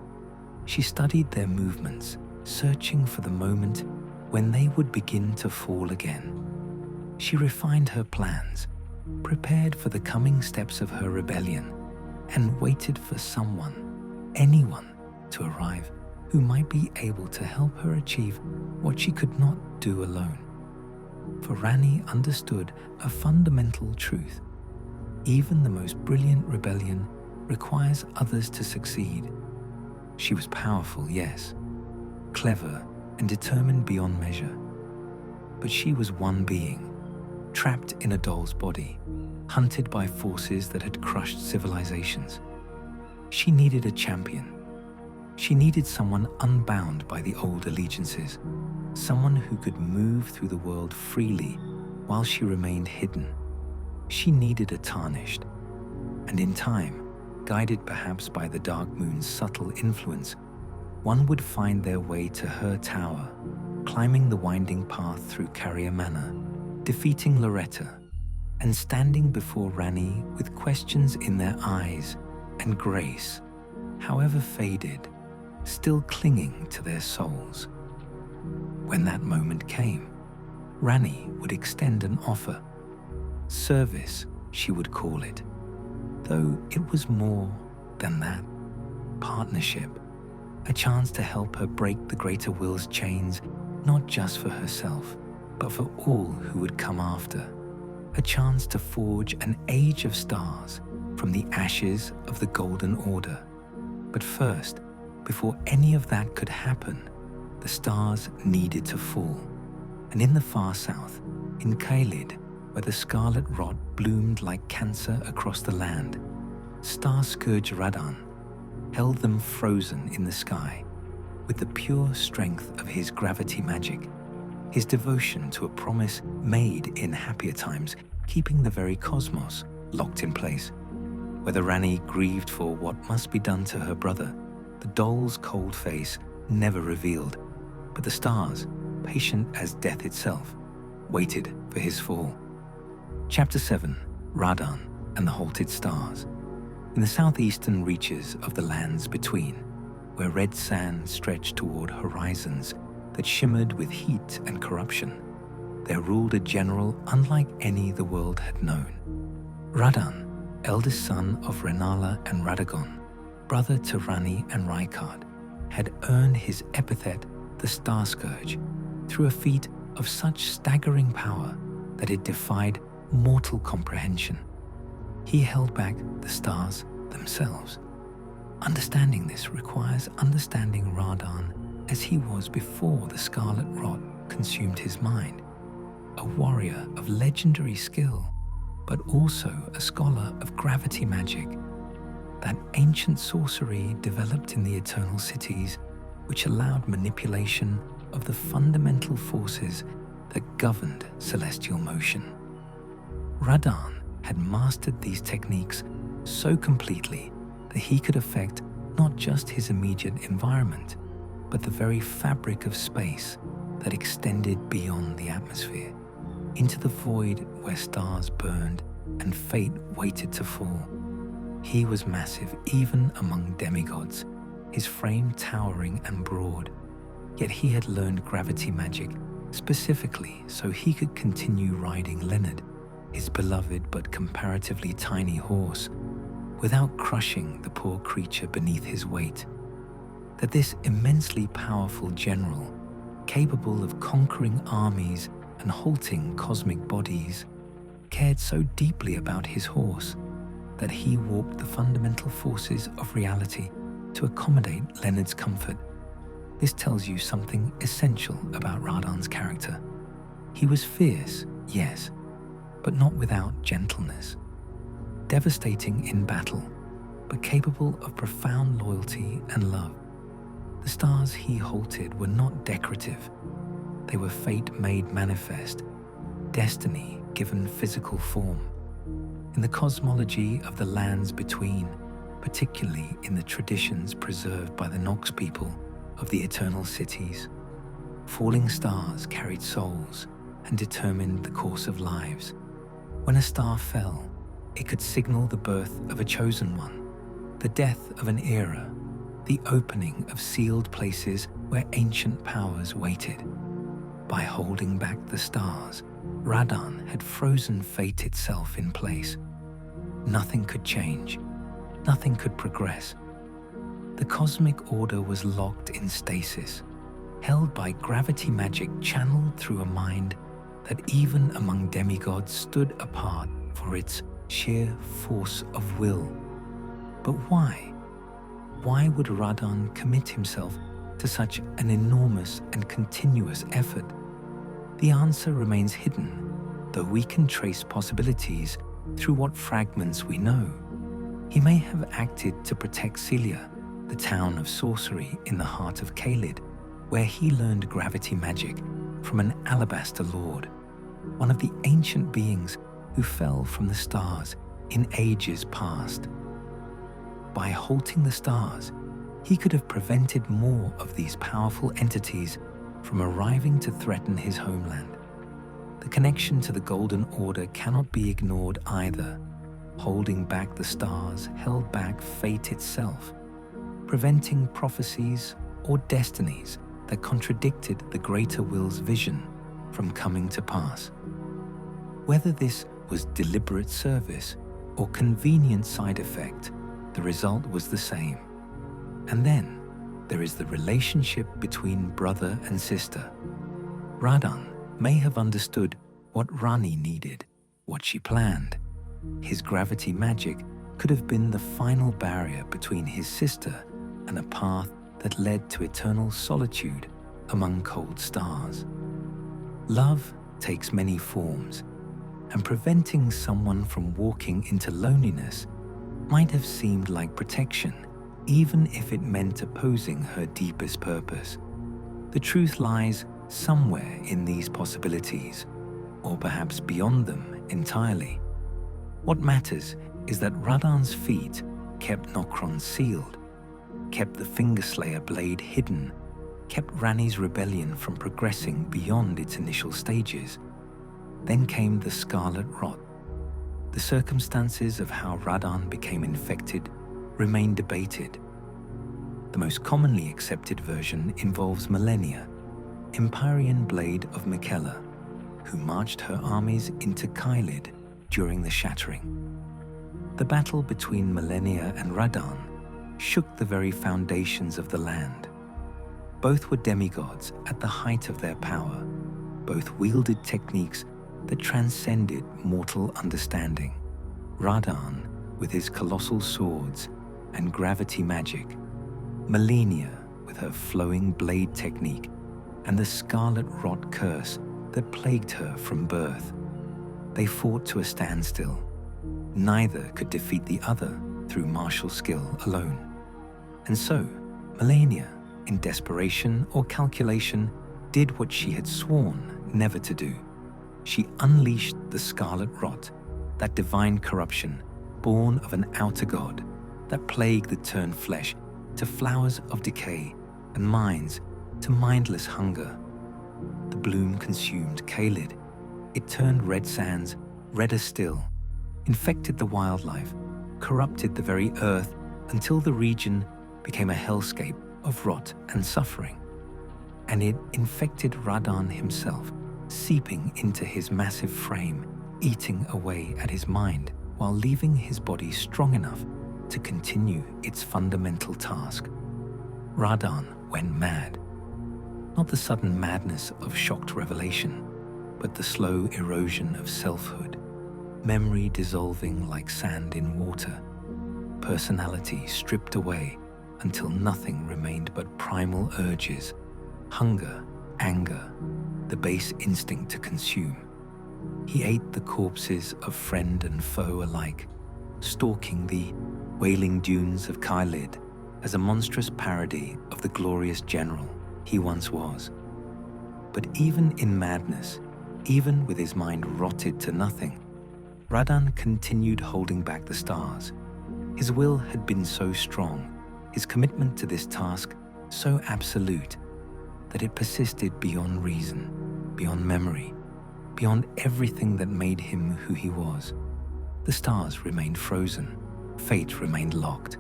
Speaker 1: She studied their movements, searching for the moment when they would begin to fall again. She refined her plans, prepared for the coming steps of her rebellion, and waited for someone, anyone, to arrive who might be able to help her achieve what she could not do alone. For Ranni understood a fundamental truth. Even the most brilliant rebellion requires others to succeed. She was powerful, yes, clever and determined beyond measure. But she was one being, trapped in a doll's body, hunted by forces that had crushed civilizations. She needed a champion. She needed someone unbound by the old allegiances, someone who could move through the world freely while she remained hidden. She needed a tarnished, and in time, guided perhaps by the Dark Moon's subtle influence, one would find their way to her tower, climbing the winding path through Carrier Manor, defeating Loretta, and standing before Ranni with questions in their eyes and grace, however faded, still clinging to their souls. When that moment came, Ranni would extend an offer. Service, she would call it, though it was more than that. Partnership, a chance to help her break the greater will's chains, not just for herself, but for all who would come after. A chance to forge an age of stars from the ashes of the Golden Order. But first, before any of that could happen, the stars needed to fall. And in the far south, in Caelid, where the scarlet rot bloomed like cancer across the land, Star Scourge Radahn held them frozen in the sky with the pure strength of his gravity magic, his devotion to a promise made in happier times, keeping the very cosmos locked in place. Whether Ranni grieved for what must be done to her brother, the doll's cold face never revealed, but the stars, patient as death itself, waited for his fall. Chapter 7, Radahn and the Halted Stars. In the southeastern reaches of the lands between, where red sand stretched toward horizons that shimmered with heat and corruption, there ruled a general unlike any the world had known. Radahn, eldest son of Renala and Radagon, brother to Ranni and Rykard, had earned his epithet, the Star Scourge, through a feat of such staggering power that it defied mortal comprehension. He held back the stars themselves. Understanding this requires understanding Radahn as he was before the scarlet rot consumed his mind. A warrior of legendary skill, but also a scholar of gravity magic, that ancient sorcery developed in the Eternal Cities, which allowed manipulation of the fundamental forces that governed celestial motion. Radahn had mastered these techniques so completely that he could affect not just his immediate environment, but the very fabric of space that extended beyond the atmosphere, into the void where stars burned and fate waited to fall. He was massive even among demigods, his frame towering and broad, yet he had learned gravity magic specifically so he could continue riding Leonard, his beloved but comparatively tiny horse, without crushing the poor creature beneath his weight. That this immensely powerful general, capable of conquering armies and halting cosmic bodies, cared so deeply about his horse that he warped the fundamental forces of reality to accommodate Leonard's comfort. This tells you something essential about Radon's character. He was fierce, yes, but not without gentleness. Devastating in battle, but capable of profound loyalty and love. The stars he halted were not decorative. They were fate made manifest, destiny given physical form. In the cosmology of the lands between, particularly in the traditions preserved by the Nox people of the eternal cities, falling stars carried souls and determined the course of lives. When a star fell, it could signal the birth of a chosen one, the death of an era, the opening of sealed places where ancient powers waited. By holding back the stars, Radon had frozen fate itself in place. Nothing could change, nothing could progress. The cosmic order was locked in stasis, held by gravity magic channeled through a mind that even among demigods stood apart for its sheer force of will. But why? Why would Radon commit himself to such an enormous and continuous effort? The answer remains hidden, though we can trace possibilities through what fragments we know. He may have acted to protect Celia, the town of sorcery in the heart of Caelid, where he learned gravity magic from an alabaster lord, one of the ancient beings who fell from the stars in ages past. By halting the stars, he could have prevented more of these powerful entities from arriving to threaten his homeland. The connection to the Golden Order cannot be ignored either. Holding back the stars held back fate itself, preventing prophecies or destinies that contradicted the greater will's vision from coming to pass. Whether this was deliberate service or convenient side effect, the result was the same. And then there is the relationship between brother and sister. Radon may have understood what Ranni needed, what she planned. His gravity magic could have been the final barrier between his sister and a path that led to eternal solitude among cold stars. Love takes many forms, and preventing someone from walking into loneliness might have seemed like protection, even if it meant opposing her deepest purpose. The truth lies somewhere in these possibilities, or perhaps beyond them entirely. What matters is that Radon's feet kept Nokron sealed, kept the Fingerslayer blade hidden, kept Ranni's rebellion from progressing beyond its initial stages. Then came the Scarlet Rot. The circumstances of how Radon became infected remain debated. The most commonly accepted version involves Malenia, Empyrean Blade of Miquella, who marched her armies into Caelid during the Shattering. The battle between Malenia and Radon shook the very foundations of the land. Both were demigods at the height of their power. Both wielded techniques that transcended mortal understanding. Radon with his colossal swords and gravity magic, Malenia with her flowing blade technique and the Scarlet Rot curse that plagued her from birth. They fought to a standstill. Neither could defeat the other through martial skill alone. And so, Malenia, in desperation or calculation, did what she had sworn never to do. She unleashed the Scarlet Rot, that divine corruption born of an outer god that plagued the turned flesh to flowers of decay and minds to mindless hunger. The bloom consumed Caelid. It turned red sands redder still, infected the wildlife, corrupted the very earth until the region became a hellscape of rot and suffering. And it infected Radon himself, seeping into his massive frame, eating away at his mind while leaving his body strong enough to continue its fundamental task. Radahn went mad. Not the sudden madness of shocked revelation, but the slow erosion of selfhood, memory dissolving like sand in water, personality stripped away until nothing remained but primal urges, hunger, anger, the base instinct to consume. He ate the corpses of friend and foe alike, stalking the wailing dunes of Caelid as a monstrous parody of the glorious general he once was. But even in madness, even with his mind rotted to nothing, Radahn continued holding back the stars. His will had been so strong, his commitment to this task so absolute, that it persisted beyond reason, beyond memory, beyond everything that made him who he was. The stars remained frozen, fate remained locked,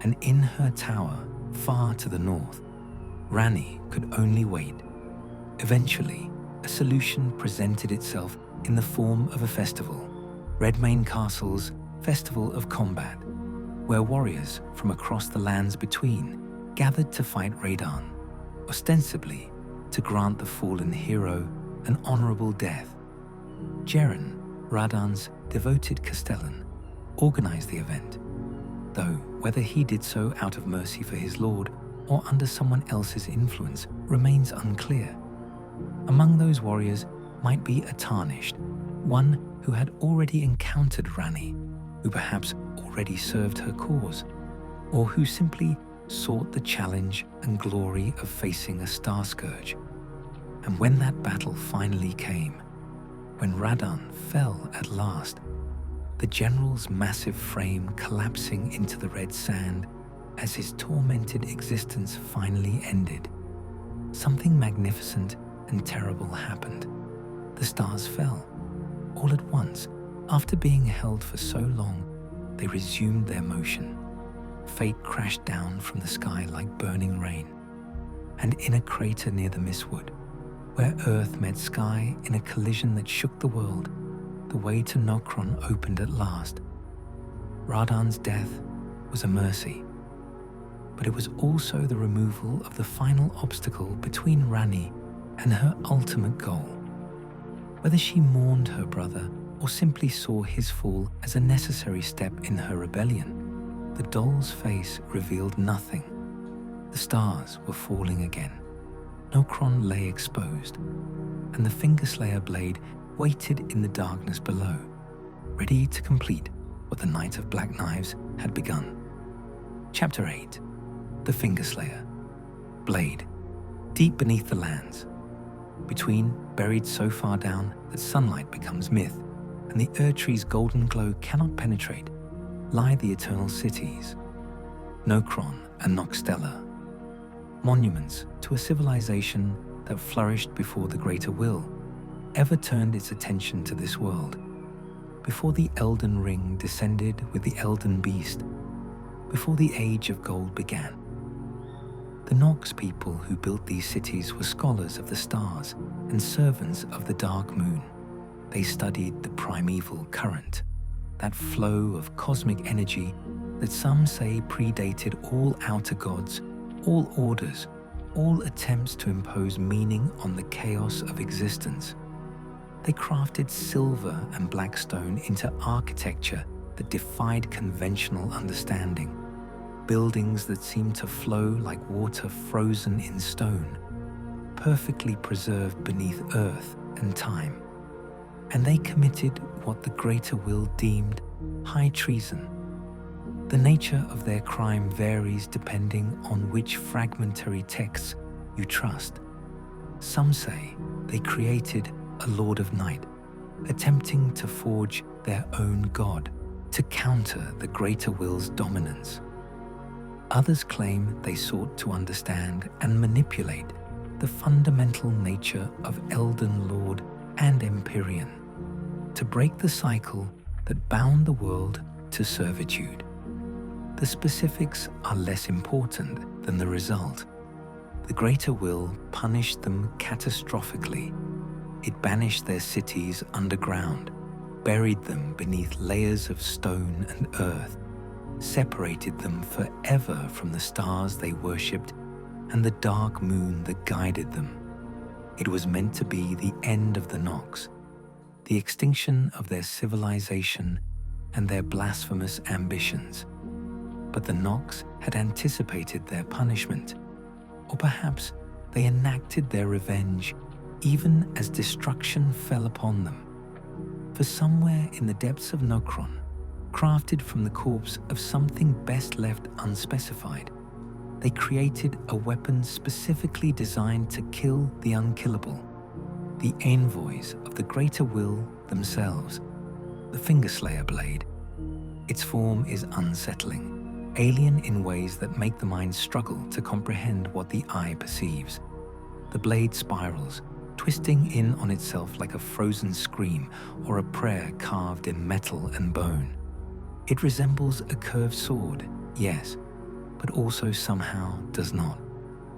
Speaker 1: and in her tower, far to the north, Ranni could only wait. Eventually, a solution presented itself in the form of a festival, Redmane Castle's Festival of Combat, where warriors from across the lands between gathered to fight Radahn, ostensibly to grant the fallen hero an honorable death. Jeren, Radahn's devoted castellan, organized the event, though whether he did so out of mercy for his lord or under someone else's influence remains unclear. Among those warriors might be a tarnished, one who had already encountered Ranni, who perhaps already served her cause, or who simply sought the challenge and glory of facing a star scourge. And when that battle finally came, when Radahn fell at last, the general's massive frame collapsing into the red sand as his tormented existence finally ended, something magnificent and terrible happened. The stars fell. All at once, after being held for so long, they resumed their motion. Fate crashed down from the sky like burning rain, and in a crater near the Mistwood, where earth met sky in a collision that shook the world, the way to Nokron opened at last. Radahn's death was a mercy, but it was also the removal of the final obstacle between Ranni and her ultimate goal. Whether she mourned her brother or simply saw his fall as a necessary step in her rebellion, the doll's face revealed nothing. The stars were falling again. Nokron lay exposed, and the Fingerslayer blade waited in the darkness below, ready to complete what the Night of Black Knives had begun. Chapter 8. The Fingerslayer. Blade. Deep beneath the lands. Between, buried so far down that sunlight becomes myth, and the Erdtree's golden glow cannot penetrate, lie the eternal cities, Nokron and Nokstella, monuments to a civilization that flourished before the greater will ever turned its attention to this world, before the Elden Ring descended with the Elden Beast, before the Age of Gold began. The Nox people who built these cities were scholars of the stars and servants of the dark moon. They studied the primeval current, that flow of cosmic energy that some say predated all outer gods, all orders, all attempts to impose meaning on the chaos of existence. They crafted silver and black stone into architecture that defied conventional understanding, buildings that seemed to flow like water frozen in stone, perfectly preserved beneath earth and time. And they committed what the greater will deemed high treason. The nature of their crime varies depending on which fragmentary texts you trust. Some say they created a Lord of Night, attempting to forge their own god to counter the greater will's dominance. Others claim they sought to understand and manipulate the fundamental nature of Elden Lord and Empyrean, to break the cycle that bound the world to servitude. The specifics are less important than the result. The greater will punished them catastrophically. It banished their cities underground, buried them beneath layers of stone and earth, separated them forever from the stars they worshipped and the dark moon that guided them. It was meant to be the end of the Nox, the extinction of their civilization and their blasphemous ambitions. But the Nox had anticipated their punishment, or perhaps they enacted their revenge even as destruction fell upon them. For somewhere in the depths of Nokron, crafted from the corpse of something best left unspecified, they created a weapon specifically designed to kill the unkillable, the envoys of the greater will themselves, the Fingerslayer blade. Its form is unsettling, alien in ways that make the mind struggle to comprehend what the eye perceives. The blade spirals, twisting in on itself like a frozen scream or a prayer carved in metal and bone. It resembles a curved sword, yes, but also somehow does not,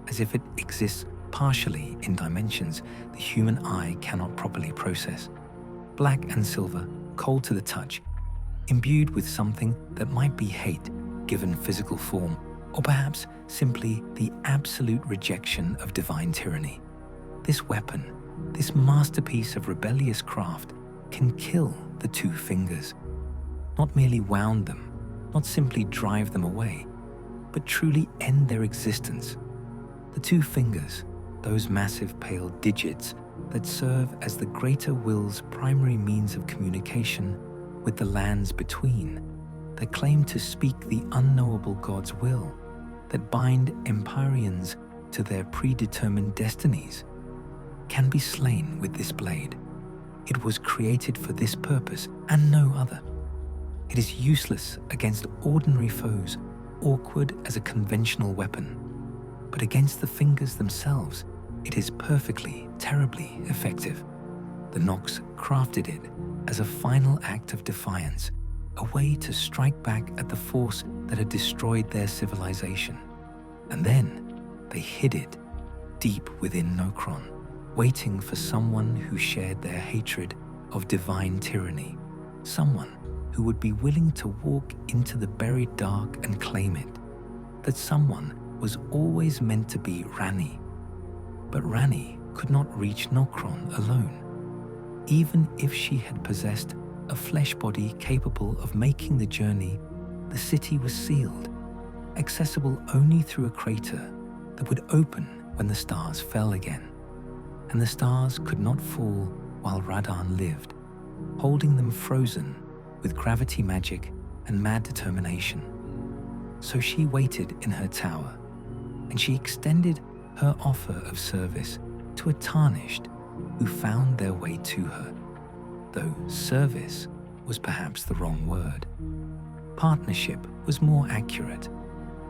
Speaker 1: as if it exists partially in dimensions the human eye cannot properly process. Black and silver, cold to the touch, imbued with something that might be hate given physical form, or perhaps simply the absolute rejection of divine tyranny. This weapon, this masterpiece of rebellious craft, can kill the two fingers. Not merely wound them, not simply drive them away, but truly end their existence. The two fingers, those massive pale digits that serve as the greater will's primary means of communication with the lands between, that claim to speak the unknowable God's will, that bind Empyreans to their predetermined destinies, can be slain with this blade. It was created for this purpose and no other. It is useless against ordinary foes, awkward as a conventional weapon, but against the fingers themselves, it is perfectly, terribly effective. The Nox crafted it as a final act of defiance, a way to strike back at the force that had destroyed their civilization. And then they hid it deep within Nokron, waiting for someone who shared their hatred of divine tyranny, someone who would be willing to walk into the buried dark and claim it. That someone was always meant to be Ranni. But Ranni could not reach Nokron alone. Even if she had possessed a flesh body capable of making the journey, the city was sealed, accessible only through a crater that would open when the stars fell again. And the stars could not fall while Radahn lived, holding them frozen with gravity magic and mad determination. So she waited in her tower, and she extended her offer of service to a tarnished who found their way to her, though service was perhaps the wrong word. Partnership was more accurate.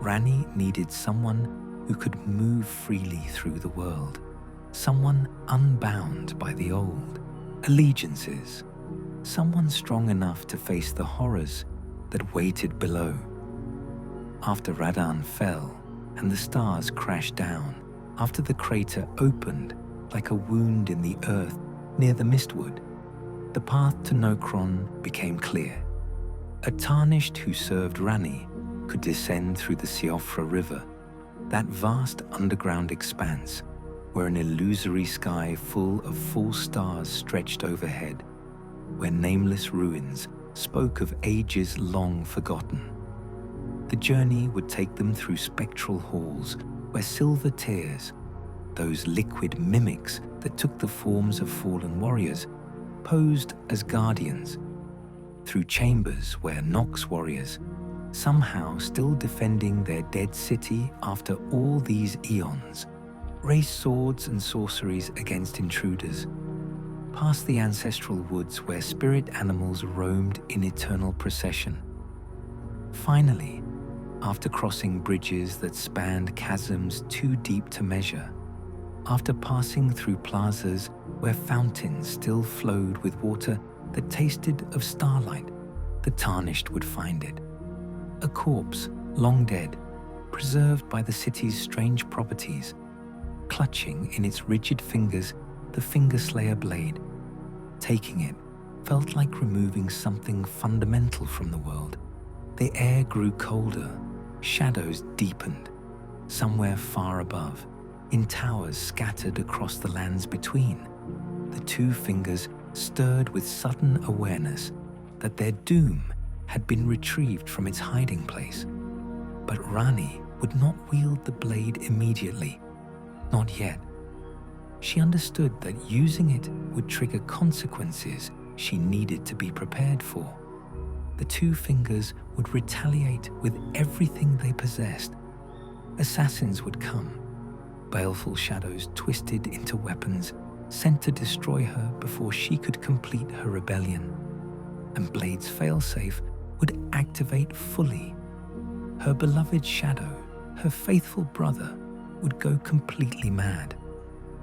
Speaker 1: Ranni needed someone who could move freely through the world, someone unbound by the old allegiances, someone strong enough to face the horrors that waited below. After Radahn fell and the stars crashed down, after the crater opened like a wound in the earth near the Mistwood, the path to Nokron became clear. A tarnished who served Ranni could descend through the Siofra River, that vast underground expanse where an illusory sky full of false stars stretched overhead, where nameless ruins spoke of ages long forgotten. The journey would take them through spectral halls where silver tears, those liquid mimics that took the forms of fallen warriors, posed as guardians, through chambers where Nox warriors, somehow still defending their dead city after all these eons, raised swords and sorceries against intruders, past the ancestral woods where spirit animals roamed in eternal procession. Finally, after crossing bridges that spanned chasms too deep to measure, after passing through plazas where fountains still flowed with water that tasted of starlight, the tarnished would find it. A corpse, long dead, preserved by the city's strange properties, clutching in its rigid fingers the Fingerslayer blade. Taking it felt like removing something fundamental from the world, The air grew colder, shadows deepened. Somewhere far above, in towers scattered across the lands between, the two fingers stirred with sudden awareness that their doom had been retrieved from its hiding place. But Ranni would not wield the blade immediately, not yet. She understood that using it would trigger consequences she needed to be prepared for. The two fingers would retaliate with everything they possessed. Assassins would come, baleful shadows twisted into weapons sent to destroy her before she could complete her rebellion. And Blade's failsafe would activate fully. Her beloved shadow, her faithful brother, would go completely mad.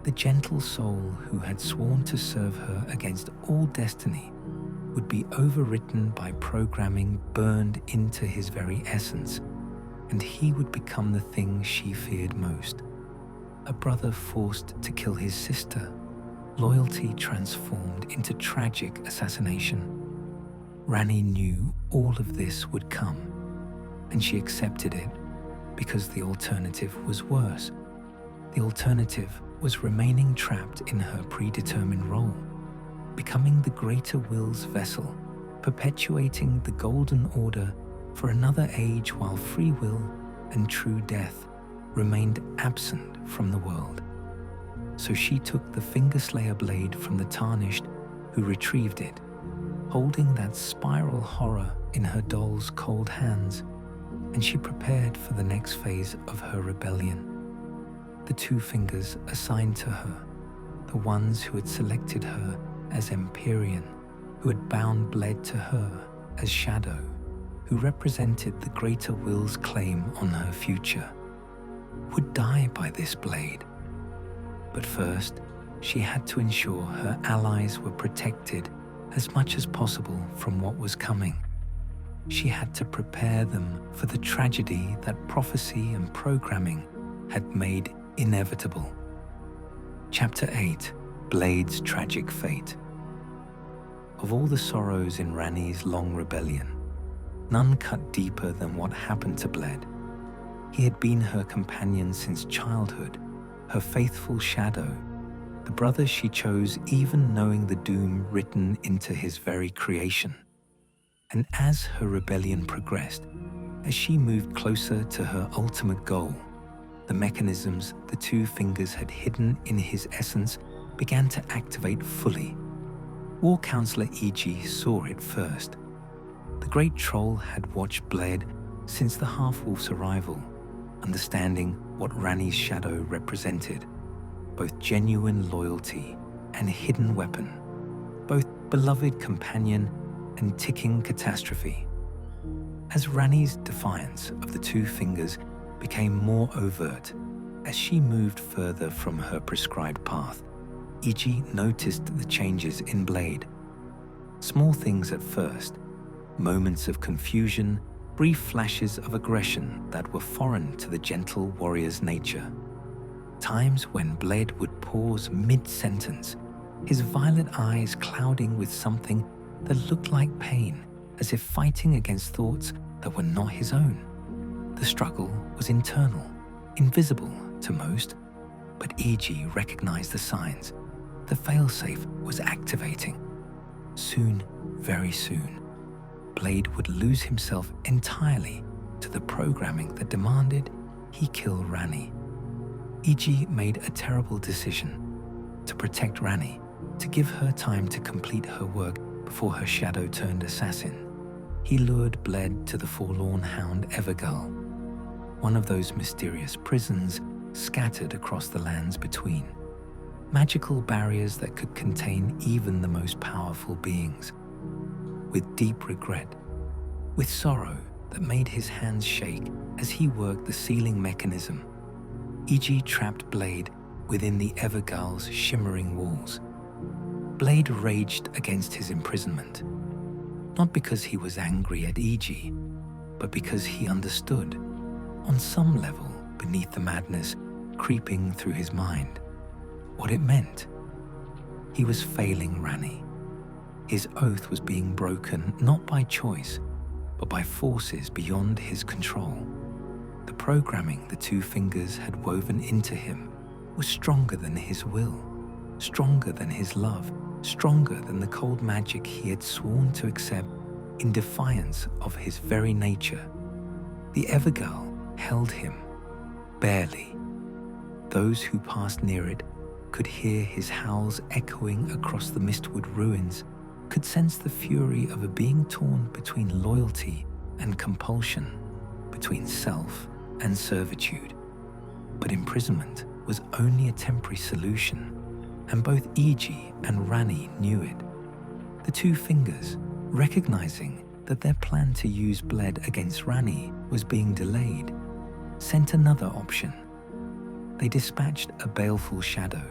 Speaker 1: The gentle soul who had sworn to serve her against all destiny would be overwritten by programming burned into his very essence, and he would become the thing she feared most. A brother forced to kill his sister, loyalty transformed into tragic assassination. Ranni knew all of this would come, and she accepted it because the alternative was worse. The alternative was remaining trapped in her predetermined role, becoming the greater will's vessel, perpetuating the golden order for another age while free will and true death remained absent from the world. So she took the Fingerslayer blade from the Tarnished, who retrieved it, holding that spiral horror in her doll's cold hands, and she prepared for the next phase of her rebellion. The two fingers assigned to her, the ones who had selected her as Empyrean, who had bound Bled to her as Shadow, who represented the greater will's claim on her future, would die by this blade. But first, she had to ensure her allies were protected as much as possible from what was coming. She had to prepare them for the tragedy that prophecy and programming had made inevitable. Chapter 8: Blade's Tragic Fate. Of all the sorrows in Ranni's long rebellion, none cut deeper than what happened to Bled. He had been her companion since childhood, her faithful shadow, the brother she chose even knowing the doom written into his very creation. And as her rebellion progressed, as she moved closer to her ultimate goal, the mechanisms the two fingers had hidden in his essence began to activate fully. War Counselor Iji saw it first. The great troll had watched Bled since the half-wolf's arrival, understanding what Ranni's shadow represented, both genuine loyalty and hidden weapon, both beloved companion and ticking catastrophe. As Ranni's defiance of the two fingers became more overt, as she moved further from her prescribed path, Iji noticed the changes in Blade. Small things at first, moments of confusion, brief flashes of aggression that were foreign to the gentle warrior's nature. Times when Bled would pause mid-sentence, his violet eyes clouding with something that looked like pain, as if fighting against thoughts that were not his own. The struggle was internal, invisible to most, but Iji recognized the signs. The failsafe was activating. Soon, very soon, Blade would lose himself entirely to the programming that demanded he kill Ranni. Iji made a terrible decision to protect Ranni, to give her time to complete her work before her shadow turned assassin. He lured Bled to the forlorn hound Evergull, one of those mysterious prisons scattered across the lands between. Magical barriers that could contain even the most powerful beings. With deep regret, with sorrow that made his hands shake as he worked the sealing mechanism, Iji trapped Blade within the Evergull's shimmering walls. Blade raged against his imprisonment, not because he was angry at Iji, but because he understood, on some level beneath the madness creeping through his mind, what it meant. He was failing Ranni. His oath was being broken not by choice, but by forces beyond his control. The programming the two fingers had woven into him was stronger than his will, stronger than his love, stronger than the cold magic he had sworn to accept in defiance of his very nature. The Evergirl held him, barely. Those who passed near it could hear his howls echoing across the mistwood ruins, could sense the fury of a being torn between loyalty and compulsion, between self and servitude. But imprisonment was only a temporary solution, and both Iji and Ranni knew it. The two fingers, recognizing that their plan to use Bled against Ranni was being delayed, sent another option. They dispatched a baleful shadow,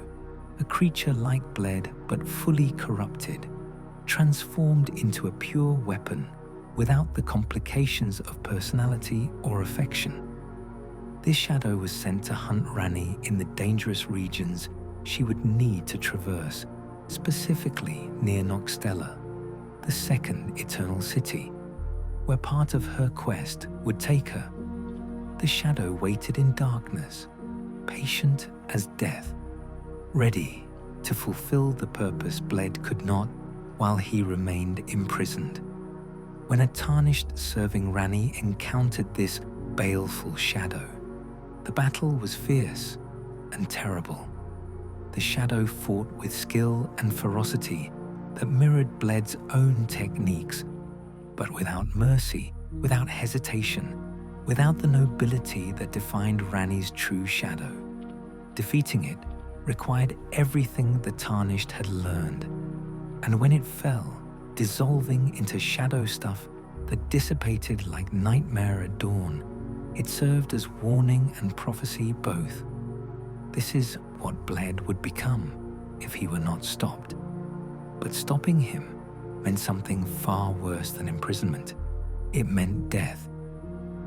Speaker 1: a creature like Bled but fully corrupted, transformed into a pure weapon without the complications of personality or affection. This shadow was sent to hunt Ranni in the dangerous regions she would need to traverse, specifically near Noxtella, the second eternal city, where part of her quest would take her. The shadow waited in darkness, patient as death, ready to fulfill the purpose Bled could not while he remained imprisoned. When a tarnished serving Ranni encountered this baleful shadow, the battle was fierce and terrible. The shadow fought with skill and ferocity that mirrored Bled's own techniques, but without mercy, without hesitation, without the nobility that defined Ranni's true shadow. Defeating it required everything the Tarnished had learned, and when it fell, dissolving into shadow stuff that dissipated like nightmare at dawn, it served as warning and prophecy both. This is what Bled would become if he were not stopped. But stopping him meant something far worse than imprisonment. It meant death.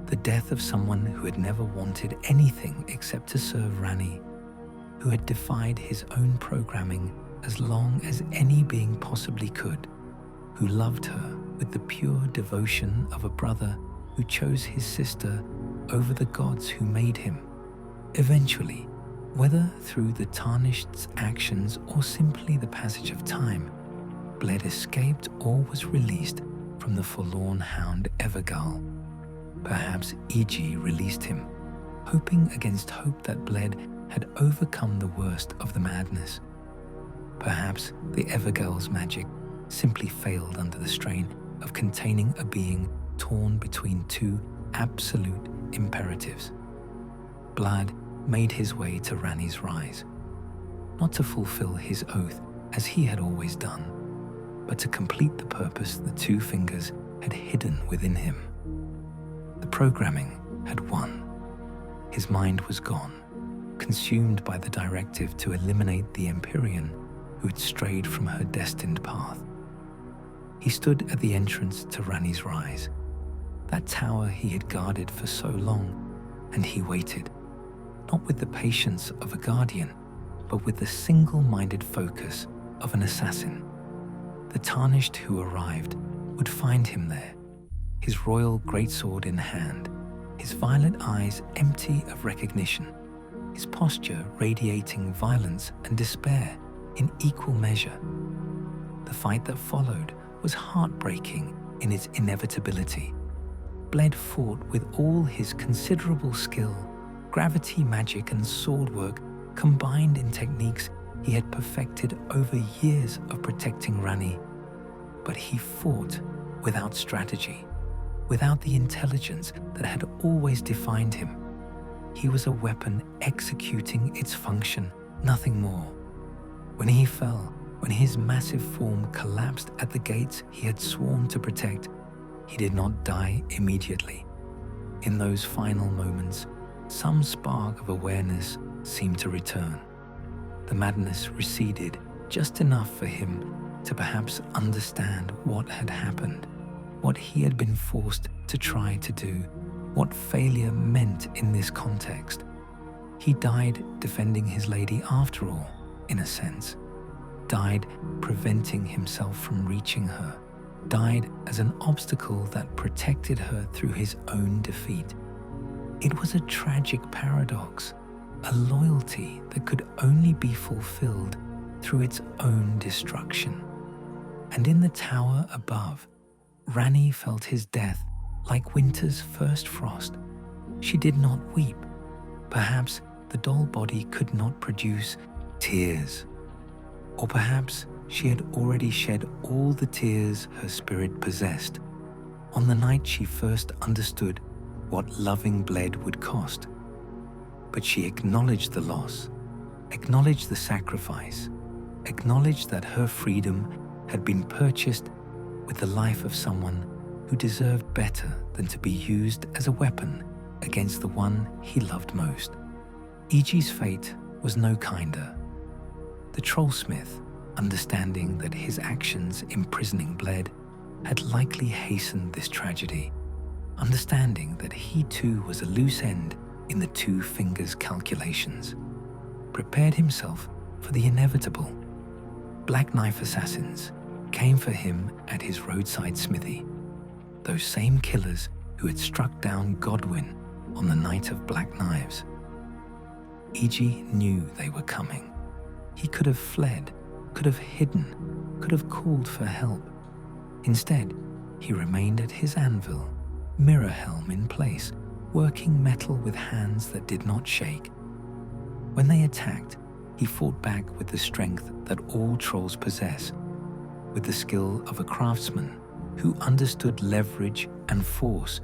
Speaker 1: The death of someone who had never wanted anything except to serve Ranni, who had defied his own programming as long as any being possibly could, who loved her with the pure devotion of a brother who chose his sister over the gods who made him. Eventually, whether through the Tarnished's actions or simply the passage of time, Bled escaped or was released from the forlorn hound Evergirl. Perhaps Iji released him, hoping against hope that Bled had overcome the worst of the madness. Perhaps the Evergirl's magic simply failed under the strain of containing a being torn between two absolute imperatives. Bled made his way to Ranni's rise, not to fulfill his oath as he had always done, but to complete the purpose the two fingers had hidden within him. The programming had won. His mind was gone, consumed by the directive to eliminate the Empyrean who had strayed from her destined path. He stood at the entrance to Ranni's rise, that tower he had guarded for so long, and he waited, not with the patience of a guardian, but with the single-minded focus of an assassin. The Tarnished who arrived would find him there, his royal greatsword in hand, his violet eyes empty of recognition, his posture radiating violence and despair in equal measure. The fight that followed was heartbreaking in its inevitability. Bled fought with all his considerable skill, gravity magic and sword work combined in techniques he had perfected over years of protecting Ranni. But he fought without strategy, without the intelligence that had always defined him. He was a weapon executing its function, nothing more. When he fell, when his massive form collapsed at the gates he had sworn to protect, he did not die immediately. In those final moments, some spark of awareness seemed to return. The madness receded just enough for him to perhaps understand what had happened, what he had been forced to try to do, what failure meant in this context. He died defending his lady after all, in a sense. Died preventing himself from reaching her. died as an obstacle that protected her through his own defeat. It was a tragic paradox, a loyalty that could only be fulfilled through its own destruction. And in the tower above, Ranni felt his death like winter's first frost. She did not weep. Perhaps the doll body could not produce tears. Or perhaps she had already shed all the tears her spirit possessed on the night she first understood what loving bled would cost. But she acknowledged the loss, acknowledged the sacrifice, acknowledged that her freedom had been purchased with the life of someone who deserved better than to be used as a weapon against the one he loved most. Iji's fate was no kinder. The trollsmith, understanding that his actions imprisoning Bled had likely hastened this tragedy, understanding that he too was a loose end in the two fingers calculations, prepared himself for the inevitable. Black knife assassins came for him at his roadside smithy, those same killers who had struck down Godwyn on the night of Black Knives. Iji knew they were coming. He could have fled, could have hidden, could have called for help. Instead, he remained at his anvil, mirror helm in place, working metal with hands that did not shake. When they attacked, he fought back with the strength that all trolls possess, with the skill of a craftsman who understood leverage and force.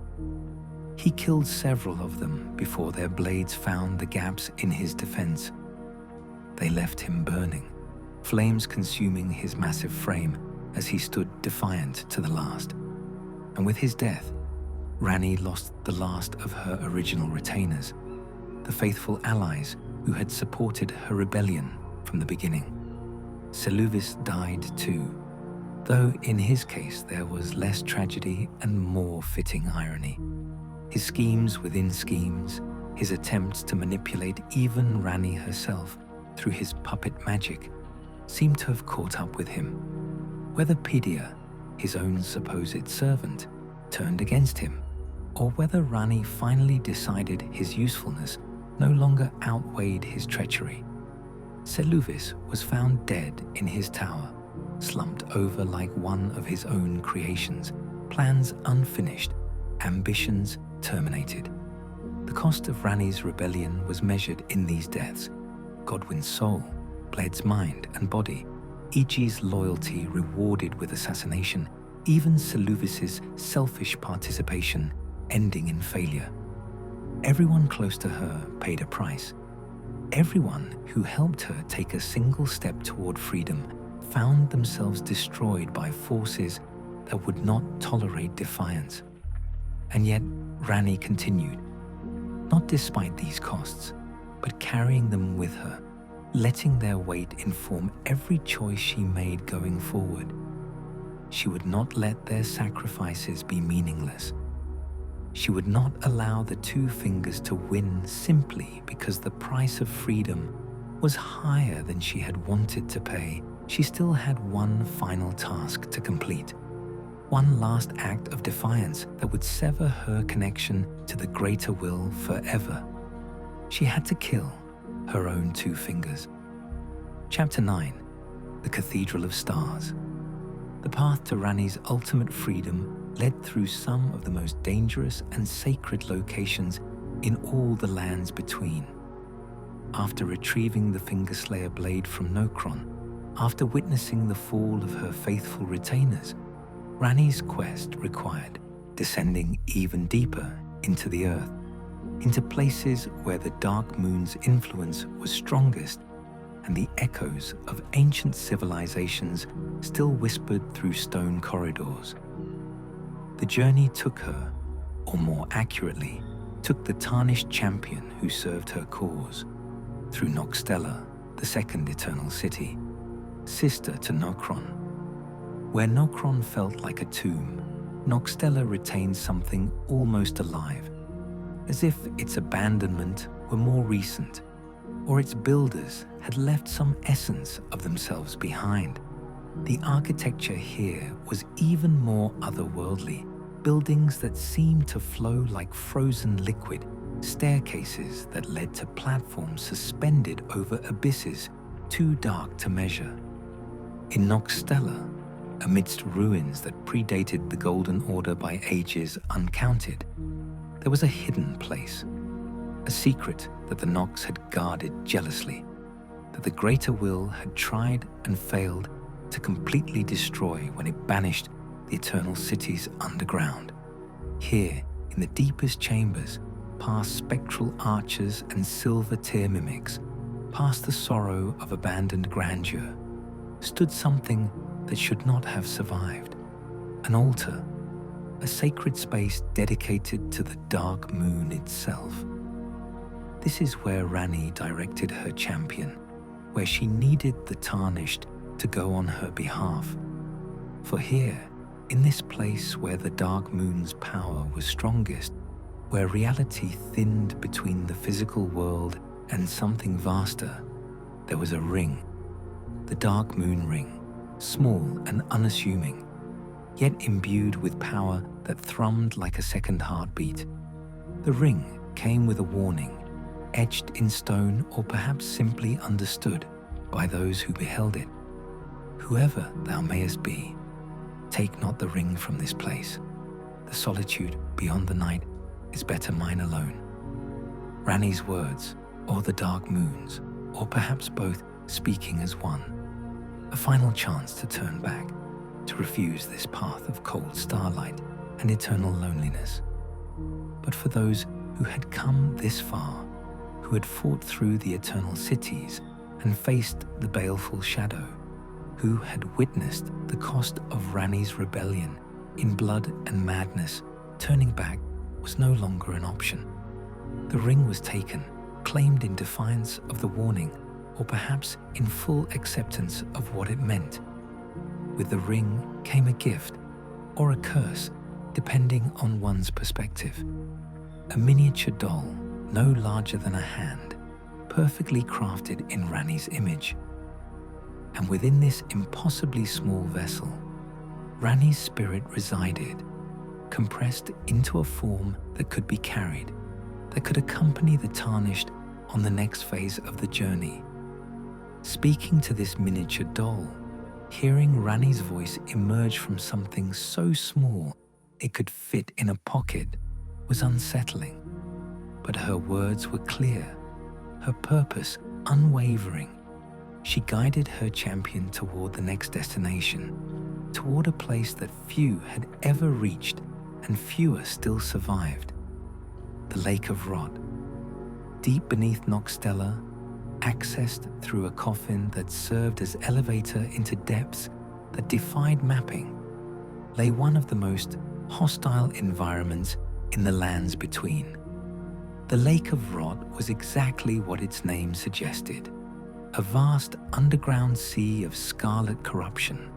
Speaker 1: He killed several of them before their blades found the gaps in his defense. They left him burning, flames consuming his massive frame as he stood defiant to the last. And with his death, Ranni lost the last of her original retainers, the faithful allies who had supported her rebellion from the beginning. Seluvis died too, though in his case there was less tragedy and more fitting irony. His schemes within schemes, his attempts to manipulate even Ranni herself through his puppet magic, seemed to have caught up with him. Whether Pedia, his own supposed servant, turned against him, or whether Ranni finally decided his usefulness no longer outweighed his treachery. Seluvis was found dead in his tower, slumped over like one of his own creations, plans unfinished, ambitions terminated. The cost of Ranni's rebellion was measured in these deaths: Godwyn's soul, Bled's mind and body, Iji's loyalty rewarded with assassination, even Seluvis's selfish participation ending in failure. Everyone close to her paid a price. Everyone who helped her take a single step toward freedom found themselves destroyed by forces that would not tolerate defiance. And yet Ranni continued, not despite these costs, but carrying them with her, letting their weight inform every choice she made going forward. She would not let their sacrifices be meaningless. She would not allow the two fingers to win simply because the price of freedom was higher than she had wanted to pay. She still had one final task to complete, one last act of defiance that would sever her connection to the greater will forever. She had to kill her own two fingers. Chapter 9. The Cathedral of Stars. The path to Ranni's ultimate freedom led through some of the most dangerous and sacred locations in all the lands between. After retrieving the Fingerslayer blade from Nokron, after witnessing the fall of her faithful retainers, Ranni's quest required descending even deeper into the earth, into places where the Dark Moon's influence was strongest and the echoes of ancient civilizations still whispered through stone corridors. The journey took her, or more accurately, took the tarnished champion who served her cause, through Nokstella, the second eternal city, sister to Nokron. Where Nokron felt like a tomb, Nokstella retained something almost alive, as if its abandonment were more recent, or its builders had left some essence of themselves behind. The architecture here was even more otherworldly, buildings that seemed to flow like frozen liquid, staircases that led to platforms suspended over abysses too dark to measure. In Noxtella, amidst ruins that predated the Golden Order by ages uncounted, there was a hidden place, a secret that the Nox had guarded jealously, that the Greater Will had tried and failed to completely destroy when it banished the Eternal Cities underground. Here, in the deepest chambers, past spectral arches and silver tear mimics, past the sorrow of abandoned grandeur, stood something that should not have survived. An altar, a sacred space dedicated to the dark moon itself. This is where Ranni directed her champion, where she needed the tarnished to go on her behalf. For here, in this place where the dark moon's power was strongest, where reality thinned between the physical world and something vaster, there was a ring, the dark moon ring, small and unassuming, yet imbued with power that thrummed like a second heartbeat. The ring came with a warning, etched in stone or perhaps simply understood by those who beheld it. Whoever thou mayest be, take not the ring from this place. The solitude beyond the night is better mine alone. Ranni's words, or the dark moon's, or perhaps both speaking as one. A final chance to turn back, to refuse this path of cold starlight and eternal loneliness. But for those who had come this far, who had fought through the eternal cities and faced the baleful shadow, who had witnessed the cost of Ranni's rebellion in blood and madness, turning back was no longer an option. The ring was taken, claimed in defiance of the warning, or perhaps in full acceptance of what it meant. With the ring came a gift, or a curse, depending on one's perspective. A miniature doll, no larger than a hand, perfectly crafted in Ranni's image. And within this impossibly small vessel, Ranni's spirit resided, compressed into a form that could be carried, that could accompany the tarnished on the next phase of the journey. Speaking to this miniature doll, hearing Ranni's voice emerge from something so small it could fit in a pocket was unsettling. But her words were clear, her purpose unwavering. She guided her champion toward the next destination, toward a place that few had ever reached and fewer still survived. The Lake of Rot, deep beneath Noxtella, accessed through a coffin that served as elevator into depths that defied mapping, lay one of the most hostile environments in the lands between. The Lake of Rot was exactly what its name suggested, a vast underground sea of scarlet corruption,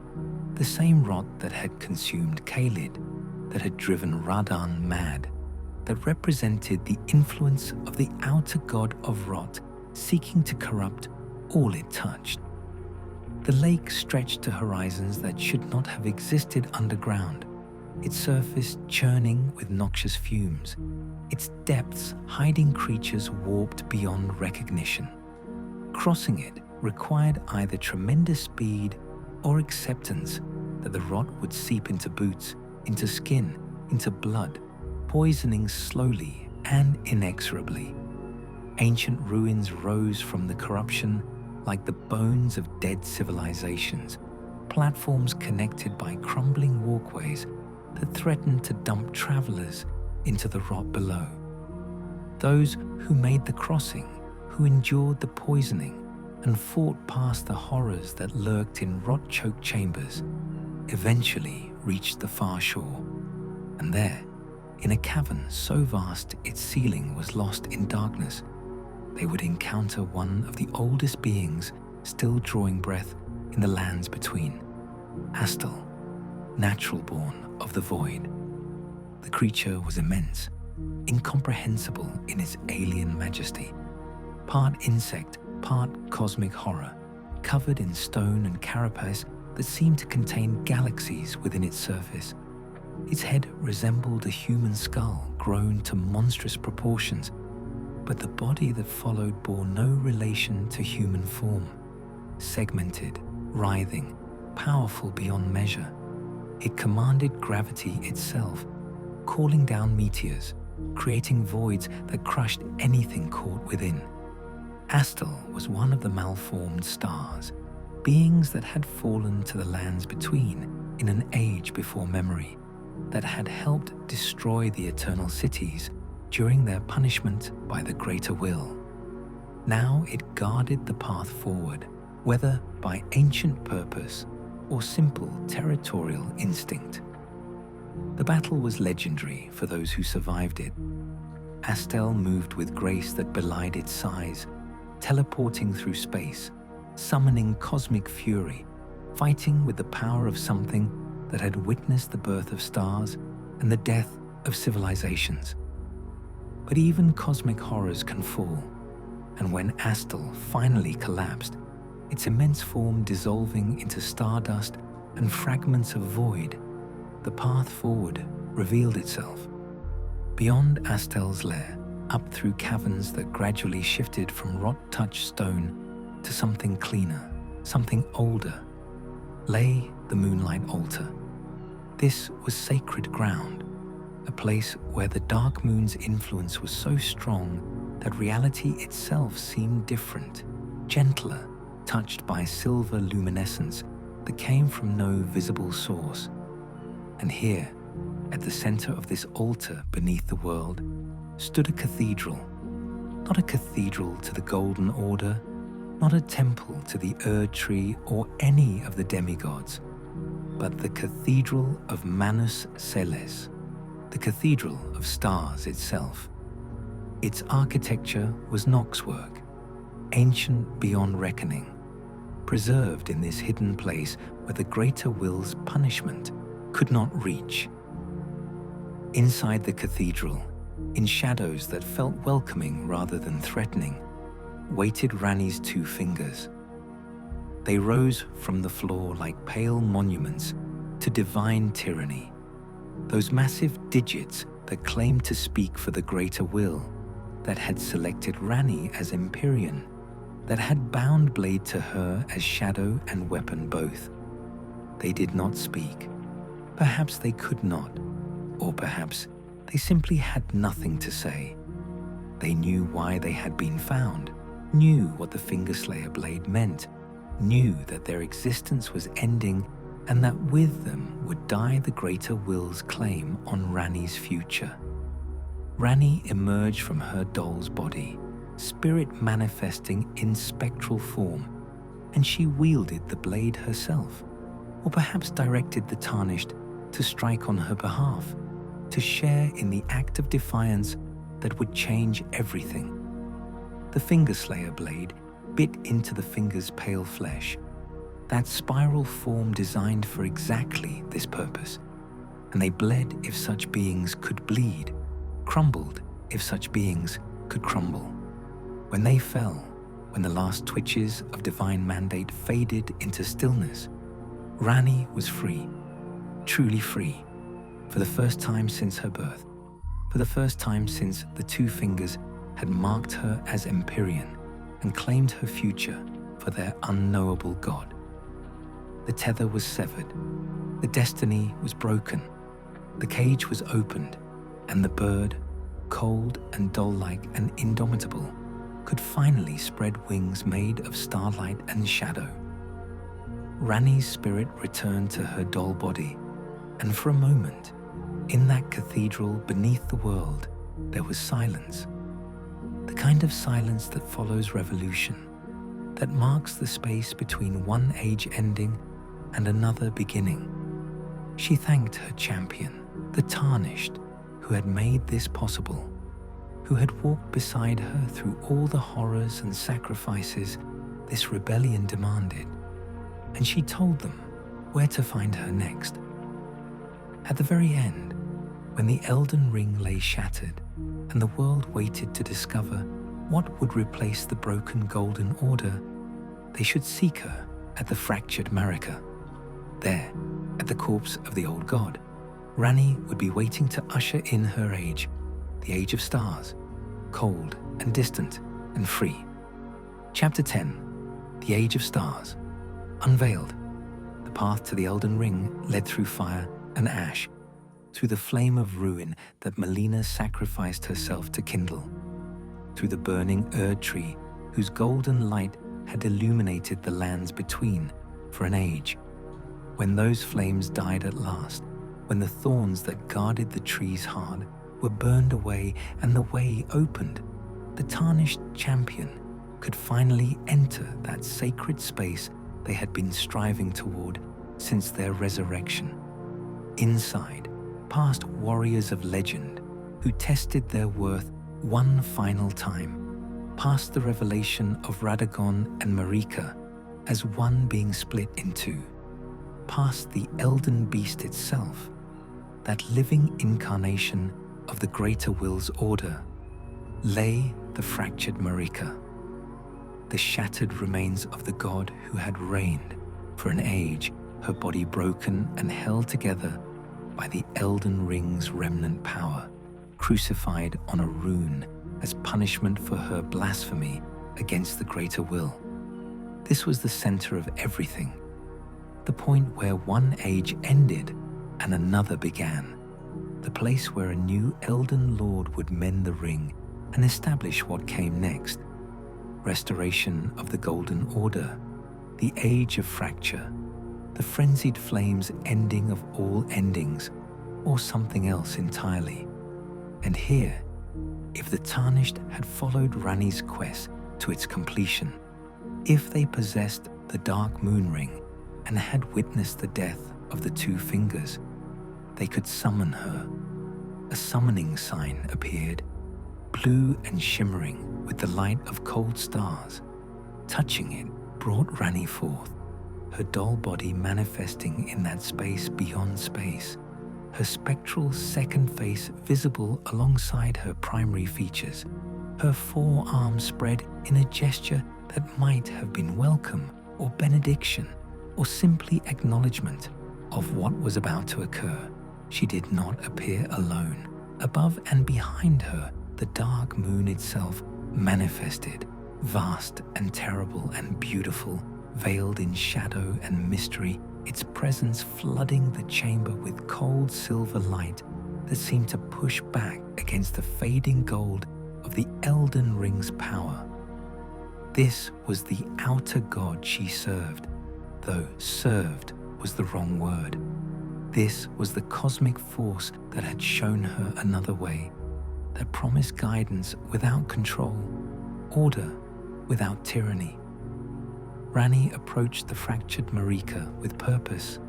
Speaker 1: the same rot that had consumed Kaled, that had driven Radan mad, that represented the influence of the outer god of Rot seeking to corrupt all it touched. The lake stretched to horizons that should not have existed underground, its surface churning with noxious fumes, its depths hiding creatures warped beyond recognition. Crossing it required either tremendous speed or acceptance that the rot would seep into boots, into skin, into blood, poisoning slowly and inexorably. Ancient ruins rose from the corruption like the bones of dead civilizations, platforms connected by crumbling walkways that threatened to dump travelers into the rot below. Those who made the crossing, who endured the poisoning and fought past the horrors that lurked in rot-choked chambers, eventually reached the far shore. And there, in a cavern so vast its ceiling was lost in darkness, they would encounter one of the oldest beings still drawing breath in the lands between, Astal, natural born of the void. The creature was immense, incomprehensible in its alien majesty, part insect, part cosmic horror, covered in stone and carapace that seemed to contain galaxies within its surface. Its head resembled a human skull grown to monstrous proportions, but the body that followed bore no relation to human form. Segmented, writhing, powerful beyond measure, it commanded gravity itself, calling down meteors, creating voids that crushed anything caught within. Astel was one of the malformed stars, beings that had fallen to the lands between in an age before memory, that had helped destroy the eternal cities during their punishment by the greater will. Now it guarded the path forward, whether by ancient purpose or simple territorial instinct. The battle was legendary for those who survived it. Astel moved with grace that belied its size, teleporting through space, summoning cosmic fury, fighting with the power of something that had witnessed the birth of stars and the death of civilizations. But even cosmic horrors can fall, and when Astel finally collapsed, its immense form dissolving into stardust and fragments of void, the path forward revealed itself. Beyond Astel's lair, up through caverns that gradually shifted from rot-touched stone to something cleaner, something older, lay the Moonlight altar. This was sacred ground, a place where the dark moon's influence was so strong that reality itself seemed different, gentler, touched by silver luminescence that came from no visible source. And here, at the center of this altar beneath the world, stood a cathedral. Not a cathedral to the Golden Order, not a temple to the Erd Tree or any of the demigods, but the Cathedral of Manus Celes, the Cathedral of Stars itself. Its architecture was Noxwork, ancient beyond reckoning, preserved in this hidden place where the greater will's punishment could not reach. Inside the cathedral, in shadows that felt welcoming rather than threatening, waited Ranni's two fingers. They rose from the floor like pale monuments to divine tyranny, those massive digits that claimed to speak for the greater will, that had selected Ranni as Empyrean, that had bound Blade to her as shadow and weapon both. They did not speak. Perhaps they could not, or perhaps they simply had nothing to say. They knew why they had been found, knew what the Fingerslayer blade meant, knew that their existence was ending and that with them would die the greater will's claim on Ranni's future. Ranni emerged from her doll's body, spirit manifesting in spectral form, and she wielded the blade herself, or perhaps directed the Tarnished to strike on her behalf, to share in the act of defiance that would change everything. The Fingerslayer blade bit into the finger's pale flesh, that spiral form designed for exactly this purpose, and they bled if such beings could bleed, crumbled if such beings could crumble. When they fell, when the last twitches of divine mandate faded into stillness, Ranni was free, truly free, for the first time since her birth, for the first time since the two fingers had marked her as Empyrean and claimed her future for their unknowable god. The tether was severed, the destiny was broken, the cage was opened, and the bird, cold and doll-like and indomitable, could finally spread wings made of starlight and shadow. Ranni's spirit returned to her doll body, and for a moment, in that cathedral beneath the world, there was silence. The kind of silence that follows revolution, that marks the space between one age ending and another beginning. She thanked her champion, the Tarnished, who had made this possible, who had walked beside her through all the horrors and sacrifices this rebellion demanded, and she told them where to find her next. At the very end, when the Elden Ring lay shattered and the world waited to discover what would replace the broken Golden Order, they should seek her at the fractured Marika. There, at the corpse of the old god, Ranni would be waiting to usher in her age, the age of stars, cold and distant and free. Chapter 10. The Age of Stars. Unveiled. The path to the Elden Ring led through fire and ash, through the flame of ruin that Melina sacrificed herself to kindle, through the burning Erd tree whose golden light had illuminated the lands between for an age. When those flames died at last, when the thorns that guarded the tree's heart were burned away and the way opened, the tarnished champion could finally enter that sacred space they had been striving toward since their resurrection. Inside, past warriors of legend who tested their worth one final time, past the revelation of Radagon and Marika as one being split in two, past the Elden Beast itself, that living incarnation of the Greater Will's order, lay the fractured Marika, the shattered remains of the god who had reigned for an age, her body broken and held together by the Elden Ring's remnant power, crucified on a rune as punishment for her blasphemy against the Greater Will. This was the center of everything, the point where one age ended and another began, the place where a new Elden Lord would mend the ring and establish what came next. Restoration of the Golden Order, the Age of Fracture, the frenzied flames ending of all endings, or something else entirely. And here, if the Tarnished had followed Ranni's quest to its completion, if they possessed the Dark Moon Ring and had witnessed the death of the Two Fingers, they could summon her. A summoning sign appeared, blue and shimmering with the light of cold stars. Touching it brought Ranni forth, her dull body manifesting in that space beyond space, her spectral second face visible alongside her primary features, her forearm spread in a gesture that might have been welcome or benediction or simply acknowledgement of what was about to occur. She did not appear alone. Above and behind her, the dark moon itself manifested, vast and terrible and beautiful, veiled in shadow and mystery, its presence flooding the chamber with cold silver light that seemed to push back against the fading gold of the Elden Ring's power. This was the outer god she served, though served was the wrong word. This was the cosmic force that had shown her another way, that promised guidance without control, order without tyranny. Ranni approached the fractured Marika with purpose,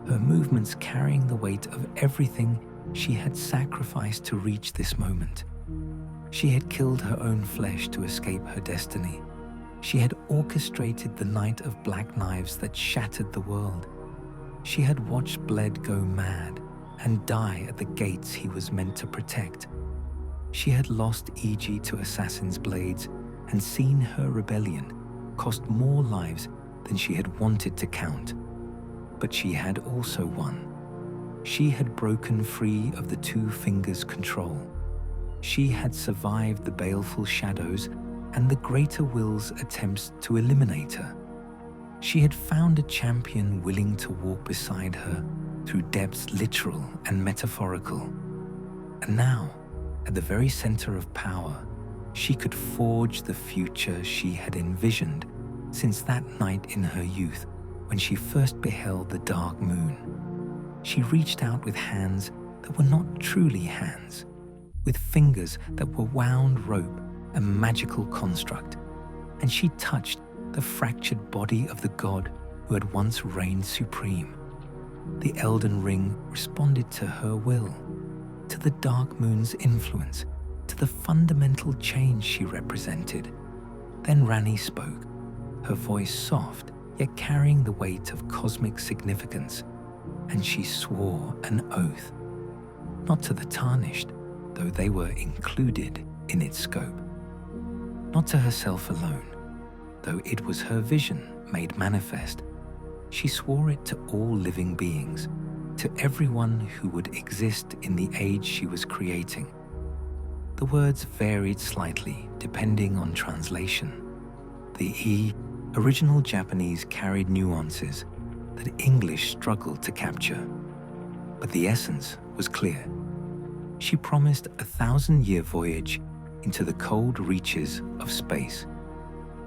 Speaker 1: her movements carrying the weight of everything she had sacrificed to reach this moment. She had killed her own flesh to escape her destiny. She had orchestrated the night of black knives that shattered the world. She had watched Bled go mad and die at the gates he was meant to protect. She had lost Iji to assassin's blades and seen her rebellion cost more lives than she had wanted to count. But she had also won. She had broken free of the Two Fingers' control. She had survived the baleful shadows and the Greater Will's attempts to eliminate her. She had found a champion willing to walk beside her through depths literal and metaphorical. And now, at the very center of power, she could forge the future she had envisioned since that night in her youth when she first beheld the dark moon. She reached out with hands that were not truly hands, with fingers that were wound rope, a magical construct, and she touched the fractured body of the god who had once reigned supreme. The Elden Ring responded to her will, to the dark moon's influence, to the fundamental change she represented. Then Ranni spoke, her voice soft yet carrying the weight of cosmic significance, and she swore an oath, not to the Tarnished, though they were included in its scope, not to herself alone, though it was her vision made manifest, She swore it to all living beings, to everyone who would exist in the age she was creating. The words varied slightly depending on translation. The original Japanese carried nuances that English struggled to capture, but the essence was clear. She promised a 1,000-year voyage into the cold reaches of space.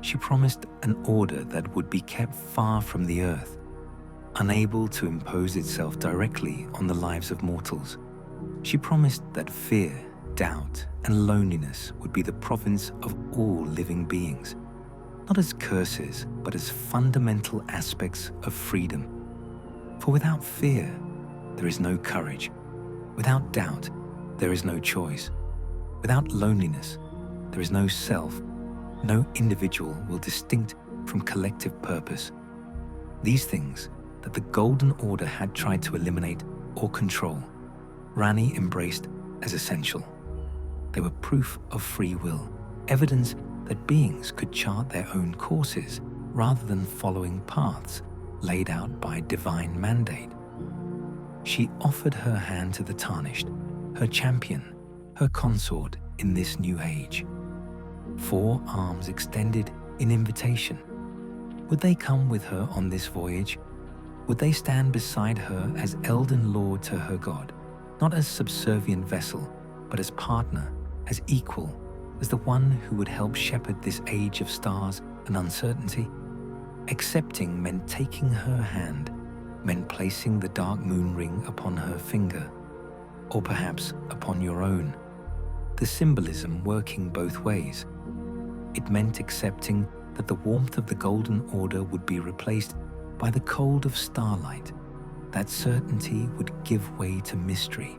Speaker 1: She promised an order that would be kept far from the Earth, unable to impose itself directly on the lives of mortals. She promised that fear, doubt, and loneliness would be the province of all living beings, not as curses, but as fundamental aspects of freedom. For without fear, there is no courage. Without doubt, there is no choice. Without loneliness, there is no self. No individual will distinct from collective purpose. These things that the Golden Order had tried to eliminate or control, Ranni embraced as essential. They were proof of free will, evidence that beings could chart their own courses rather than following paths laid out by divine mandate. She offered her hand to the tarnished, her champion, her consort in this new age. 4 arms extended in invitation. Would they come with her on this voyage? Would they stand beside her as Elden Lord to her god, not as subservient vessel, but as partner, as equal, as the one who would help shepherd this age of stars and uncertainty? Accepting meant taking her hand, meant placing the dark moon ring upon her finger, or perhaps upon your own, the symbolism working both ways. It meant accepting that the warmth of the Golden Order would be replaced by the cold of starlight, that certainty would give way to mystery,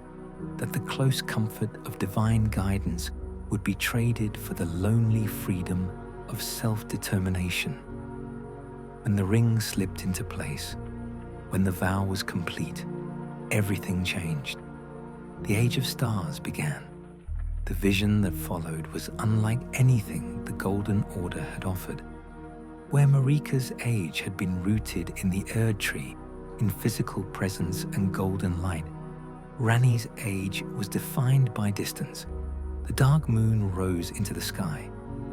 Speaker 1: that the close comfort of divine guidance would be traded for the lonely freedom of self-determination. When the ring slipped into place, when the vow was complete, everything changed. The Age of Stars began. The vision that followed was unlike anything the Golden Order had offered. Where Marika's age had been rooted in the Erd Tree, in physical presence and golden light, Ranni's age was defined by distance. The dark moon rose into the sky,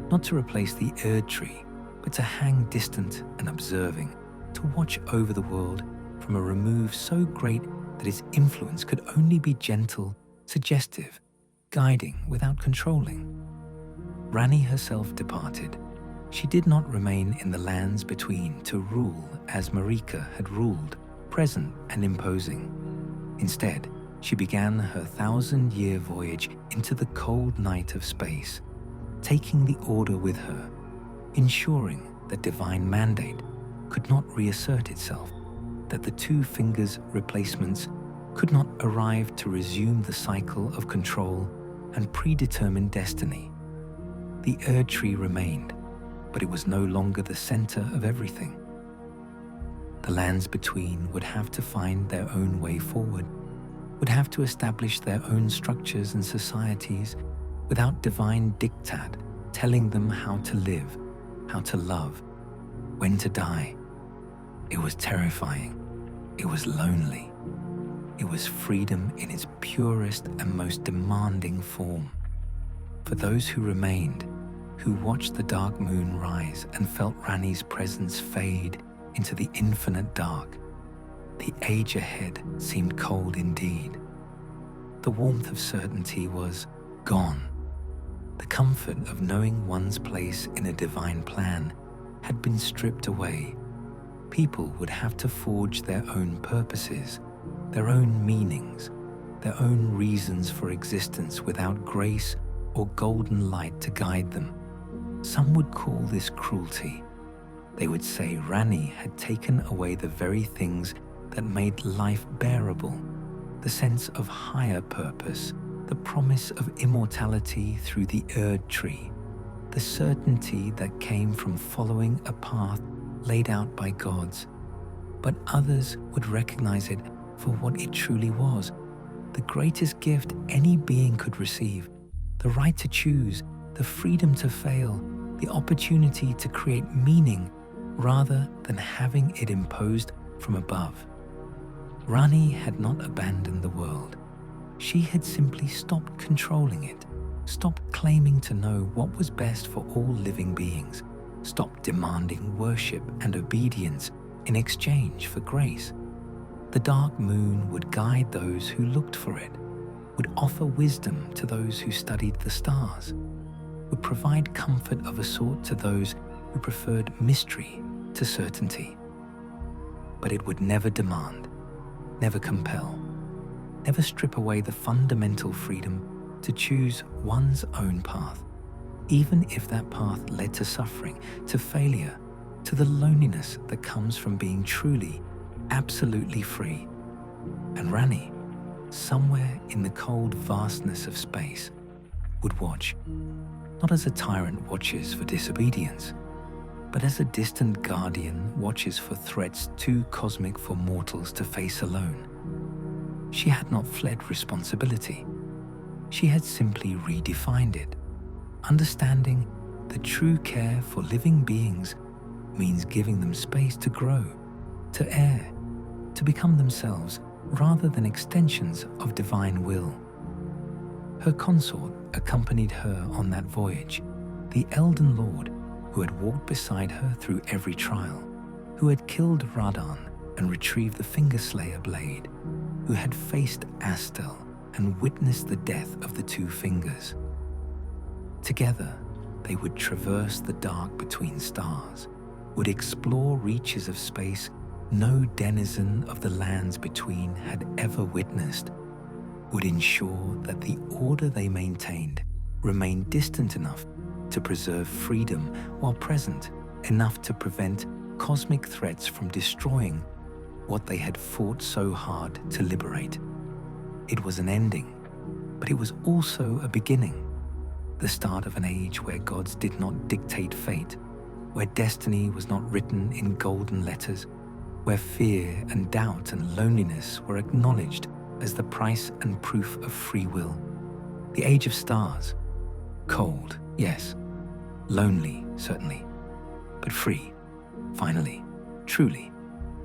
Speaker 1: not to replace the Erd Tree, but to hang distant and observing, to watch over the world from a remove so great that its influence could only be gentle, suggestive, guiding without controlling. Ranni herself departed. She did not remain in the lands between to rule as Marika had ruled, present and imposing. Instead, she began her 1,000-year voyage into the cold night of space, taking the Order with her, ensuring that divine mandate could not reassert itself, that the 2 fingers replacements could not arrive to resume the cycle of control and predetermined destiny. The Erd Tree remained, but it was no longer the center of everything. The lands between would have to find their own way forward, would have to establish their own structures and societies without divine diktat telling them how to live, how to love, when to die. It was terrifying. It was lonely. It was freedom in its purest and most demanding form. For those who remained, who watched the dark moon rise and felt Ranni's presence fade into the infinite dark, the age ahead seemed cold indeed. The warmth of certainty was gone. The comfort of knowing one's place in a divine plan had been stripped away. People would have to forge their own purposes, their own meanings, their own reasons for existence without grace or golden light to guide them. Some would call this cruelty. They would say Ranni had taken away the very things that made life bearable, the sense of higher purpose, the promise of immortality through the Erd Tree, the certainty that came from following a path laid out by gods. But others would recognize it for what it truly was, the greatest gift any being could receive, the right to choose, the freedom to fail, the opportunity to create meaning rather than having it imposed from above. Ranni had not abandoned the world. She had simply stopped controlling it, stopped claiming to know what was best for all living beings, stopped demanding worship and obedience in exchange for grace. The dark moon would guide those who looked for it, would offer wisdom to those who studied the stars, would provide comfort of a sort to those who preferred mystery to certainty. But it would never demand, never compel, never strip away the fundamental freedom to choose one's own path, even if that path led to suffering, to failure, to the loneliness that comes from being truly, absolutely free. And Ranni, somewhere in the cold vastness of space, would watch, not as a tyrant watches for disobedience, but as a distant guardian watches for threats too cosmic for mortals to face alone. She had not fled responsibility. She had simply redefined it, understanding that true care for living beings means giving them space to grow, to err, to become themselves rather than extensions of divine will. Her consort accompanied her on that voyage, the Elden Lord who had walked beside her through every trial, who had killed Radan and retrieved the Fingerslayer blade, who had faced Astel and witnessed the death of the two fingers. Together, they would traverse the dark between stars, would explore reaches of space no denizen of the lands between had ever witnessed, would ensure that the order they maintained remained distant enough to preserve freedom while present enough to prevent cosmic threats from destroying what they had fought so hard to liberate. It was an ending, but it was also a beginning, the start of an age where gods did not dictate fate, where destiny was not written in golden letters, where fear and doubt and loneliness were acknowledged as the price and proof of free will. The age of stars. Cold, yes. Lonely, certainly. But free, finally, truly,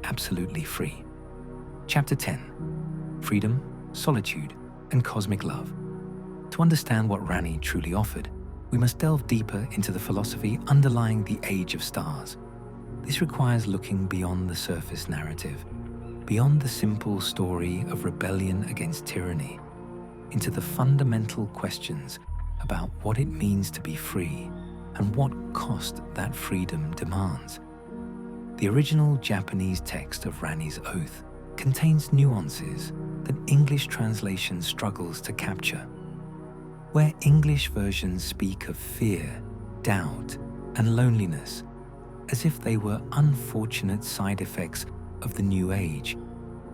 Speaker 1: absolutely free. Chapter 10. Freedom, Solitude, and Cosmic Love. To understand what Ranni truly offered, we must delve deeper into the philosophy underlying the Age of Stars. This requires looking beyond the surface narrative, beyond the simple story of rebellion against tyranny, into the fundamental questions about what it means to be free and what cost that freedom demands. The original Japanese text of Ranni's oath contains nuances that English translation struggles to capture. Where English versions speak of fear, doubt, and loneliness as if they were unfortunate side effects of the new age,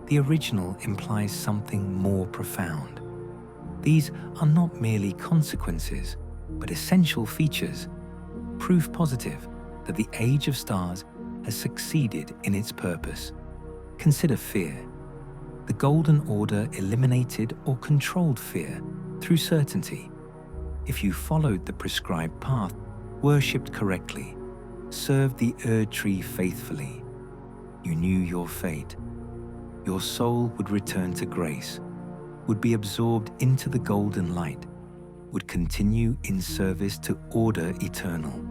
Speaker 1: the original implies something more profound. These are not merely consequences, but essential features, proof positive that the Age of Stars has succeeded in its purpose. Consider fear. The Golden Order eliminated or controlled fear through certainty. If you followed the prescribed path, worshipped correctly, served the Tree faithfully, you knew your fate. Your soul would return to grace, would be absorbed into the golden light, would continue in service to order eternal.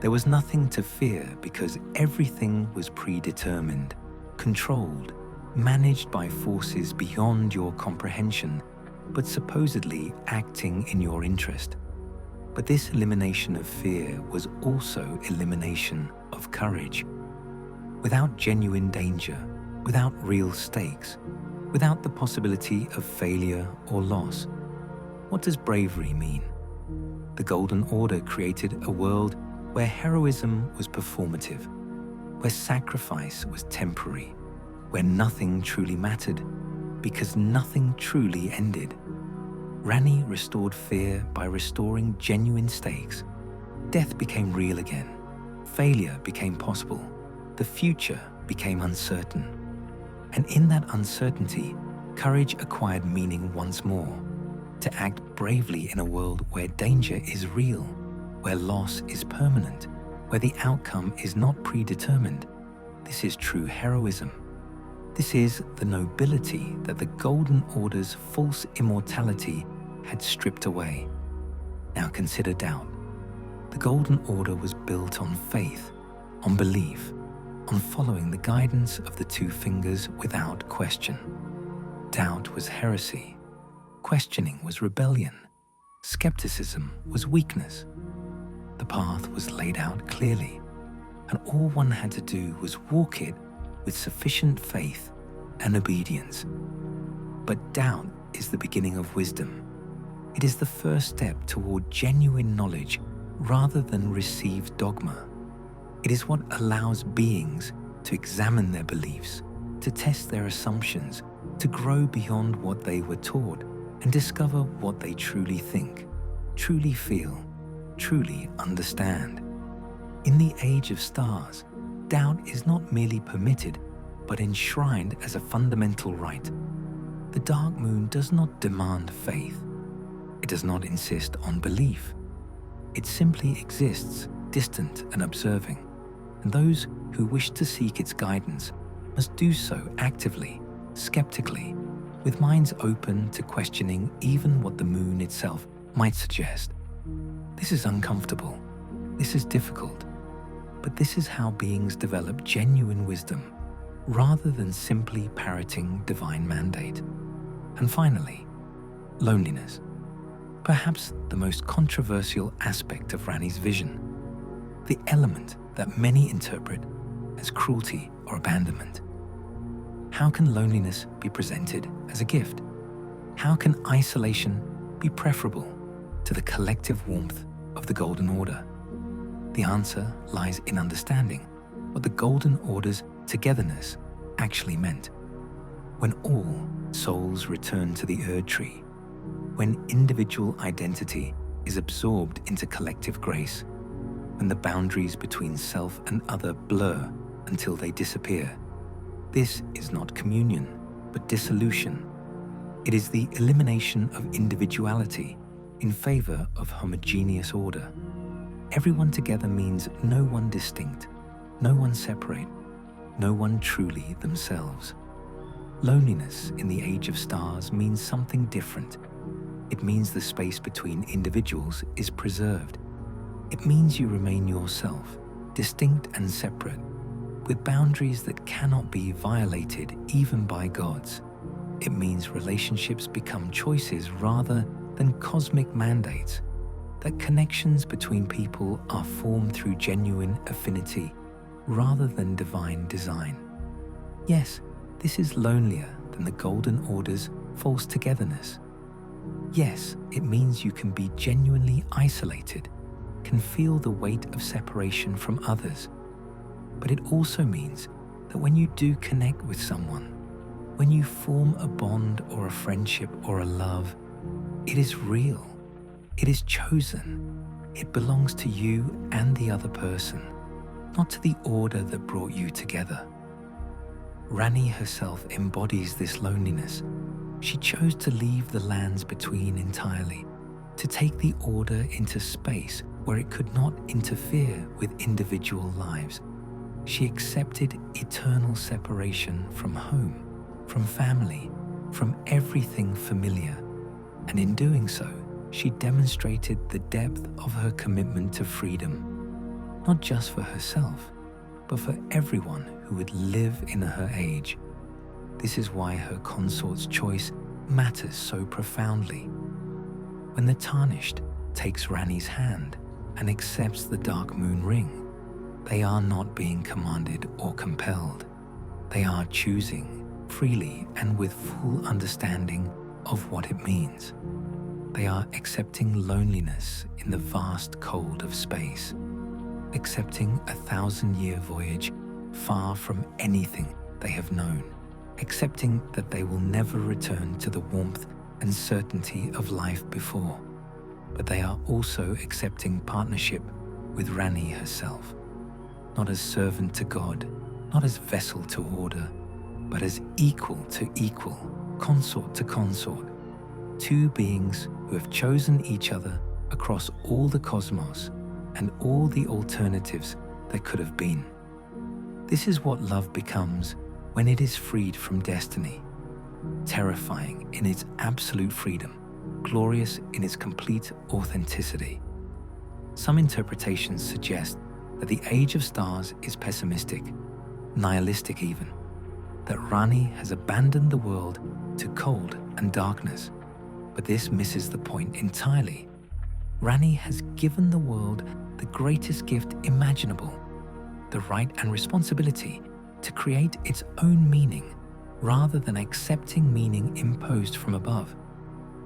Speaker 1: There was nothing to fear because everything was predetermined, controlled, managed by forces beyond your comprehension, but supposedly acting in your interest. But this elimination of fear was also elimination of courage. Without genuine danger, without real stakes, without the possibility of failure or loss, what does bravery mean? The Golden Order created a world where heroism was performative, where sacrifice was temporary, where nothing truly mattered, because nothing truly ended. Ranni restored fear by restoring genuine stakes. Death became real again. Failure became possible. The future became uncertain. And in that uncertainty, courage acquired meaning once more. To act bravely in a world where danger is real, where loss is permanent, where the outcome is not predetermined. This is true heroism. This is the nobility that the Golden Order's false immortality had stripped away. Now consider doubt. The Golden Order was built on faith, on belief, on following the guidance of the two fingers without question. Doubt was heresy. Questioning was rebellion. Skepticism was weakness. The path was laid out clearly, and all one had to do was walk it with sufficient faith and obedience. But doubt is the beginning of wisdom. It is the first step toward genuine knowledge rather than received dogma. It is what allows beings to examine their beliefs, to test their assumptions, to grow beyond what they were taught and discover what they truly think, truly feel, truly understand. In the age of stars, doubt is not merely permitted, but enshrined as a fundamental right. The dark moon does not demand faith. It does not insist on belief. It simply exists, distant and observing, and those who wish to seek its guidance must do so actively, skeptically, with minds open to questioning even what the moon itself might suggest. This is uncomfortable. This is difficult. But this is how beings develop genuine wisdom, rather than simply parroting divine mandate. And finally, loneliness. Perhaps the most controversial aspect of Ranni's vision, the element that many interpret as cruelty or abandonment. How can loneliness be presented as a gift? How can isolation be preferable to the collective warmth of the Golden Order? The answer lies in understanding what the Golden Order's togetherness actually meant. When all souls return to the Erd Tree, when individual identity is absorbed into collective grace, when the boundaries between self and other blur until they disappear, this is not communion, but dissolution. It is the elimination of individuality in favor of homogeneous order. Everyone together means no one distinct, no one separate, no one truly themselves. Loneliness in the age of stars means something different. It means the space between individuals is preserved. It means you remain yourself, distinct and separate, with boundaries that cannot be violated even by gods. It means relationships become choices rather than cosmic mandates, that connections between people are formed through genuine affinity rather than divine design. Yes, this is lonelier than the Golden Order's false togetherness. Yes, it means you can be genuinely isolated, can feel the weight of separation from others. But it also means that when you do connect with someone, when you form a bond or a friendship or a love, it is real. It is chosen. It belongs to you and the other person, not to the order that brought you together. Ranni herself embodies this loneliness. She chose to leave the lands between entirely, to take the order into space where it could not interfere with individual lives. She accepted eternal separation from home, from family, from everything familiar, and in doing so, she demonstrated the depth of her commitment to freedom, not just for herself, but for everyone who would live in her age. This is why her consort's choice matters so profoundly. When the Tarnished takes Ranni's hand and accepts the Dark Moon Ring, they are not being commanded or compelled. They are choosing freely and with full understanding of what it means. They are accepting loneliness in the vast cold of space, accepting a 1,000-year voyage far from anything they have known, accepting that they will never return to the warmth and certainty of life before. But they are also accepting partnership with Ranni herself, not as servant to God, not as vessel to order, but as equal to equal, consort to consort, two beings who have chosen each other across all the cosmos and all the alternatives that could have been. This is what love becomes when it is freed from destiny, terrifying in its absolute freedom, glorious in its complete authenticity. Some interpretations suggest that the Age of Stars is pessimistic, nihilistic even, that Ranni has abandoned the world to cold and darkness. But this misses the point entirely. Ranni has given the world the greatest gift imaginable, the right and responsibility to create its own meaning rather than accepting meaning imposed from above.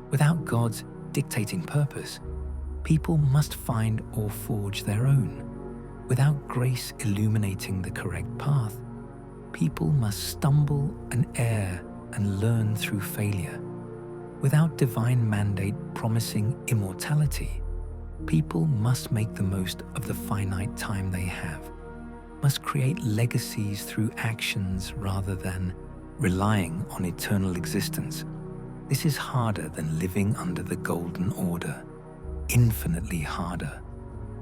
Speaker 1: Without God's dictating purpose, people must find or forge their own. Without grace illuminating the correct path, people must stumble and err and learn through failure. Without divine mandate promising immortality, people must make the most of the finite time they have, must create legacies through actions rather than relying on eternal existence. This is harder than living under the Golden Order, infinitely harder.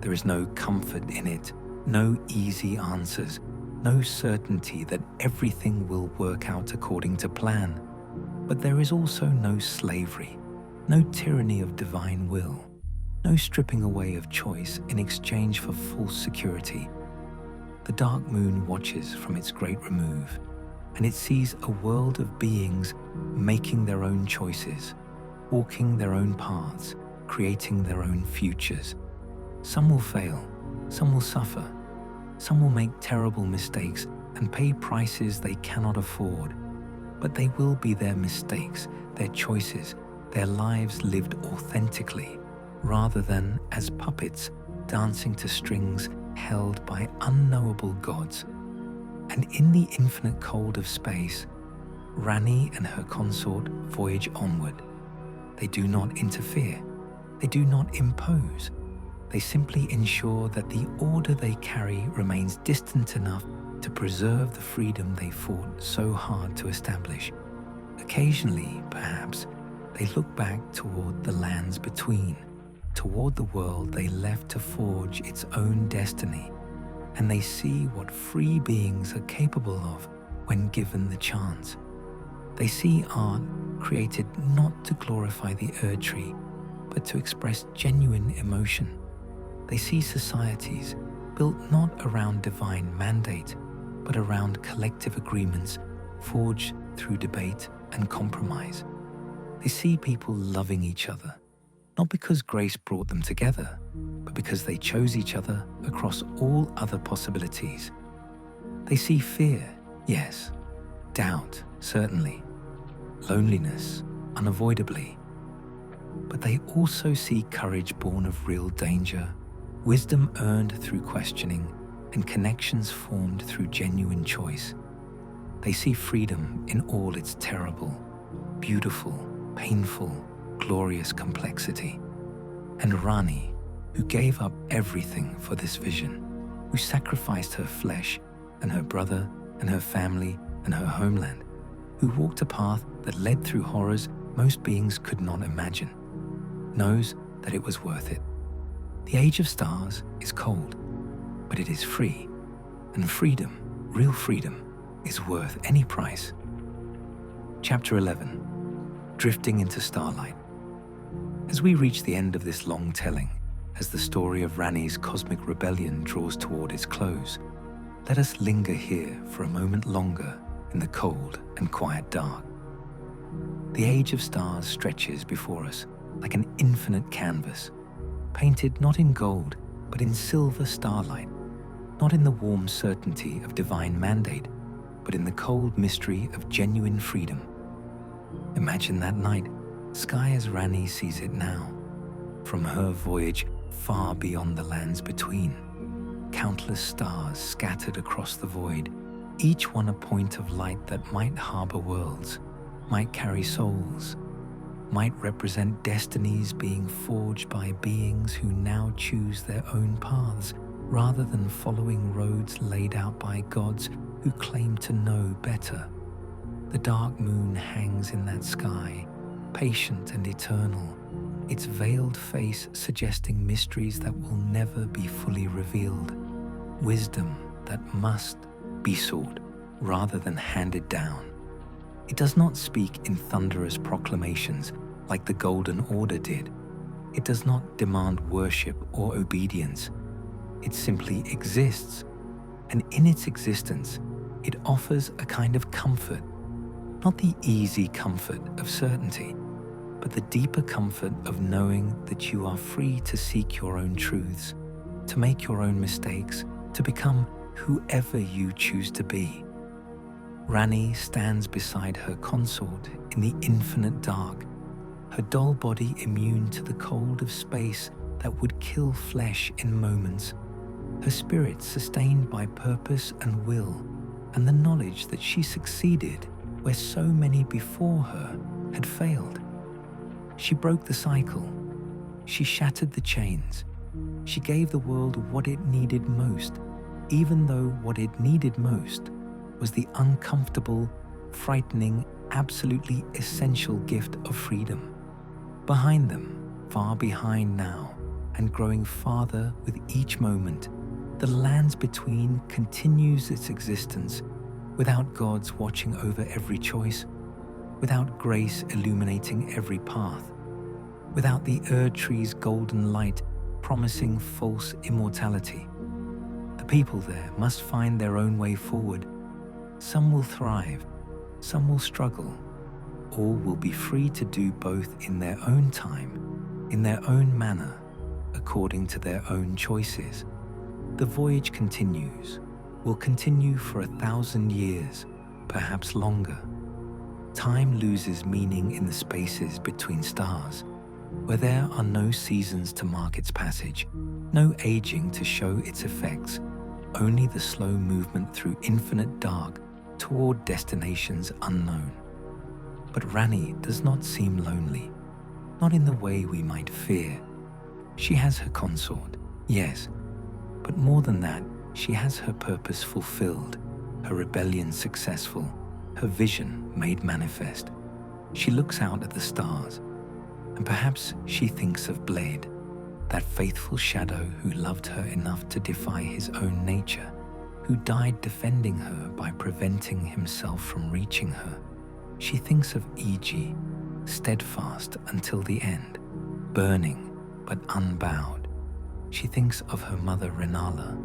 Speaker 1: There is no comfort in it, no easy answers, no certainty that everything will work out according to plan. But there is also no slavery, no tyranny of divine will, no stripping away of choice in exchange for false security. The dark moon watches from its great remove, and it sees a world of beings making their own choices, walking their own paths, creating their own futures. Some will fail, some will suffer, some will make terrible mistakes and pay prices they cannot afford. But they will be their mistakes, their choices, their lives lived authentically, rather than as puppets dancing to strings held by unknowable gods. And in the infinite cold of space, Ranni and her consort voyage onward. They do not interfere, they do not impose. They simply ensure that the order they carry remains distant enough to preserve the freedom they fought so hard to establish. Occasionally, perhaps, they look back toward the lands between, toward the world they left to forge its own destiny, and they see what free beings are capable of when given the chance. They see art created not to glorify the Erdtree, but to express genuine emotion. They see societies built not around divine mandate, but around collective agreements forged through debate and compromise. They see people loving each other, not because grace brought them together, but because they chose each other across all other possibilities. They see fear, yes, doubt, certainly, loneliness, unavoidably, but they also see courage born of real danger, wisdom earned through questioning, and connections formed through genuine choice. They see freedom in all its terrible, beautiful, painful, glorious complexity. And Ranni, who gave up everything for this vision, who sacrificed her flesh and her brother and her family and her homeland, who walked a path that led through horrors most beings could not imagine, knows that it was worth it. The Age of Stars is cold, but it is free, and freedom, real freedom, is worth any price. Chapter 11. Drifting into Starlight. As we reach the end of this long telling, as the story of Ranni's cosmic rebellion draws toward its close, let us linger here for a moment longer in the cold and quiet dark. The Age of Stars stretches before us like an infinite canvas, painted not in gold, but in silver starlight, not in the warm certainty of divine mandate, but in the cold mystery of genuine freedom. Imagine that night, sky as Ranni sees it now, from her voyage far beyond the lands between. Countless stars scattered across the void, each one a point of light that might harbor worlds, might carry souls, might represent destinies being forged by beings who now choose their own paths rather than following roads laid out by gods who claim to know better. The dark moon hangs in that sky, patient and eternal, its veiled face suggesting mysteries that will never be fully revealed, wisdom that must be sought rather than handed down. It does not speak in thunderous proclamations like the Golden Order did. It does not demand worship or obedience. It simply exists, and in its existence, it offers a kind of comfort, not the easy comfort of certainty, but the deeper comfort of knowing that you are free to seek your own truths, to make your own mistakes, to become whoever you choose to be. Ranni stands beside her consort in the infinite dark, her dull body immune to the cold of space that would kill flesh in moments, her spirit sustained by purpose and will, and the knowledge that she succeeded where so many before her had failed. She broke the cycle. She shattered the chains. She gave the world what it needed most, even though what it needed most was the uncomfortable, frightening, absolutely essential gift of freedom. Behind them, far behind now, and growing farther with each moment, the lands between continues its existence without gods watching over every choice, without grace illuminating every path, without the tree's golden light promising false immortality. The people there must find their own way forward. Some will thrive, some will struggle. All will be free to do both in their own time, in their own manner, according to their own choices. The voyage continues, will continue for 1,000 years, perhaps longer. Time loses meaning in the spaces between stars, where there are no seasons to mark its passage, no aging to show its effects, only the slow movement through infinite dark toward destinations unknown. But Ranni does not seem lonely, not in the way we might fear. She has her consort, yes, but more than that, she has her purpose fulfilled, her rebellion successful, her vision made manifest. She looks out at the stars, and perhaps she thinks of Blade, that faithful shadow who loved her enough to defy his own nature, who died defending her by preventing himself from reaching her. She thinks of Iji, steadfast until the end, burning but unbowed. She thinks of her mother Renala,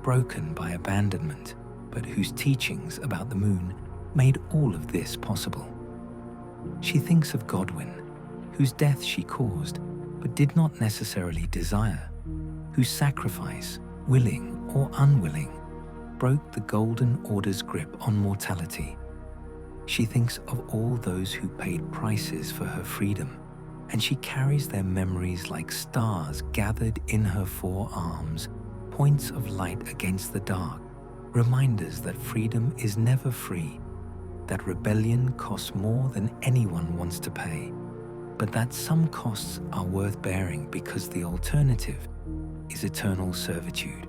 Speaker 1: broken by abandonment, but whose teachings about the moon made all of this possible. She thinks of Godwyn, whose death she caused, but did not necessarily desire, whose sacrifice, willing or unwilling, broke the Golden Order's grip on mortality. She thinks of all those who paid prices for her freedom, and she carries their memories like stars gathered in her forearms, points of light against the dark, reminders that freedom is never free, that rebellion costs more than anyone wants to pay, but that some costs are worth bearing because the alternative is eternal servitude.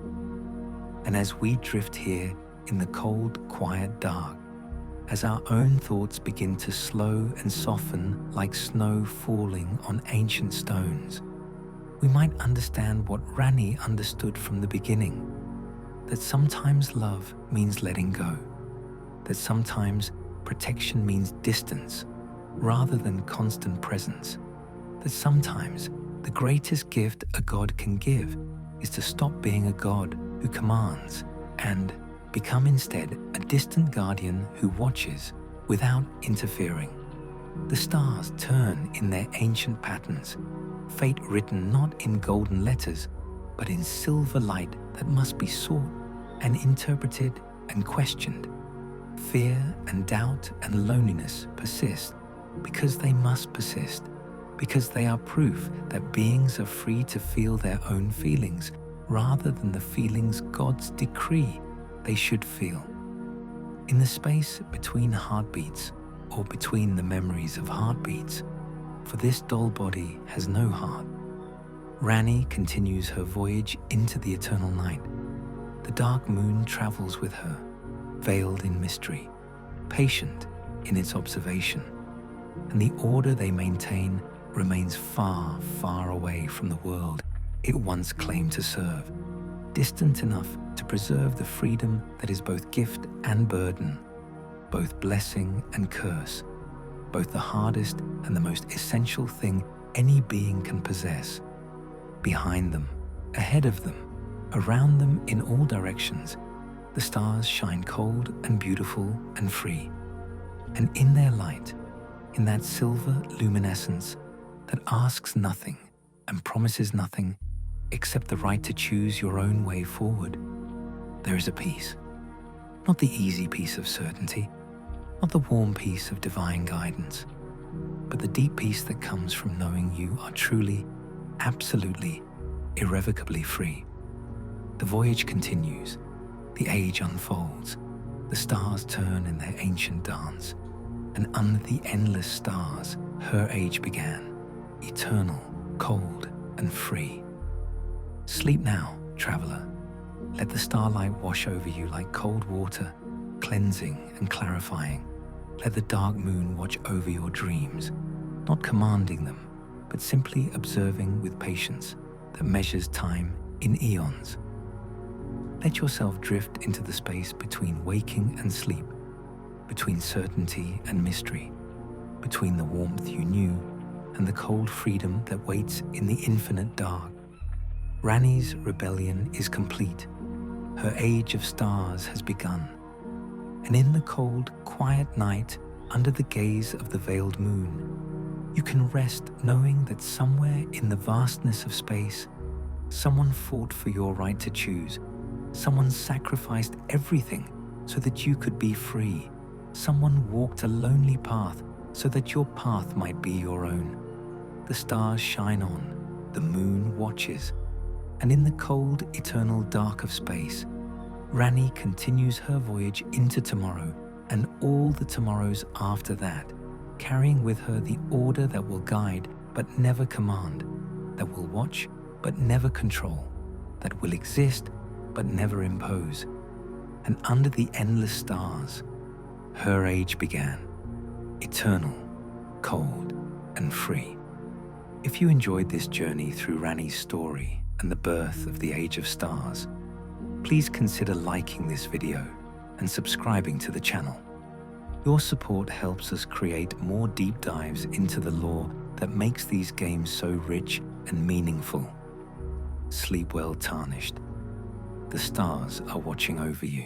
Speaker 1: And as we drift here in the cold, quiet dark, as our own thoughts begin to slow and soften like snow falling on ancient stones, we might understand what Ranni understood from the beginning, that sometimes love means letting go, that sometimes protection means distance rather than constant presence, that sometimes the greatest gift a god can give is to stop being a god who commands and become instead a distant guardian who watches without interfering. The stars turn in their ancient patterns, fate written not in golden letters, but in silver light that must be sought and interpreted and questioned. Fear and doubt and loneliness persist because they must persist, because they are proof that beings are free to feel their own feelings rather than the feelings gods decree they should feel. In the space between heartbeats, or between the memories of heartbeats, for this dull body has no heart, Ranni continues her voyage into the eternal night. The dark moon travels with her, veiled in mystery, patient in its observation, and the order they maintain remains far, far away from the world it once claimed to serve, distant enough to preserve the freedom that is both gift and burden, both blessing and curse, both the hardest and the most essential thing any being can possess. Behind them, ahead of them, around them in all directions, the stars shine cold and beautiful and free. And in their light, in that silver luminescence that asks nothing and promises nothing except the right to choose your own way forward, there is a peace. Not the easy peace of certainty, not the warm peace of divine guidance, but the deep peace that comes from knowing you are truly, absolutely, irrevocably free. The voyage continues, the age unfolds, the stars turn in their ancient dance, and under the endless stars, her age began, eternal, cold, and free. Sleep now, traveler. Let the starlight wash over you like cold water, cleansing and clarifying. Let the dark moon watch over your dreams, not commanding them, but simply observing with patience that measures time in eons. Let yourself drift into the space between waking and sleep, between certainty and mystery, between the warmth you knew and the cold freedom that waits in the infinite dark. Ranni's rebellion is complete. Her age of stars has begun. And in the cold, quiet night, under the gaze of the veiled moon, you can rest knowing that somewhere in the vastness of space, someone fought for your right to choose. Someone sacrificed everything so that you could be free. Someone walked a lonely path so that your path might be your own. The stars shine on, the moon watches, and in the cold, eternal dark of space, Ranni continues her voyage into tomorrow and all the tomorrows after that, carrying with her the order that will guide but never command, that will watch but never control, that will exist but never impose. And under the endless stars, her age began, eternal, cold, and free. If you enjoyed this journey through Ranni's story and the birth of the Age of Stars, please consider liking this video and subscribing to the channel. Your support helps us create more deep dives into the lore that makes these games so rich and meaningful. Sleep well, Tarnished. The stars are watching over you.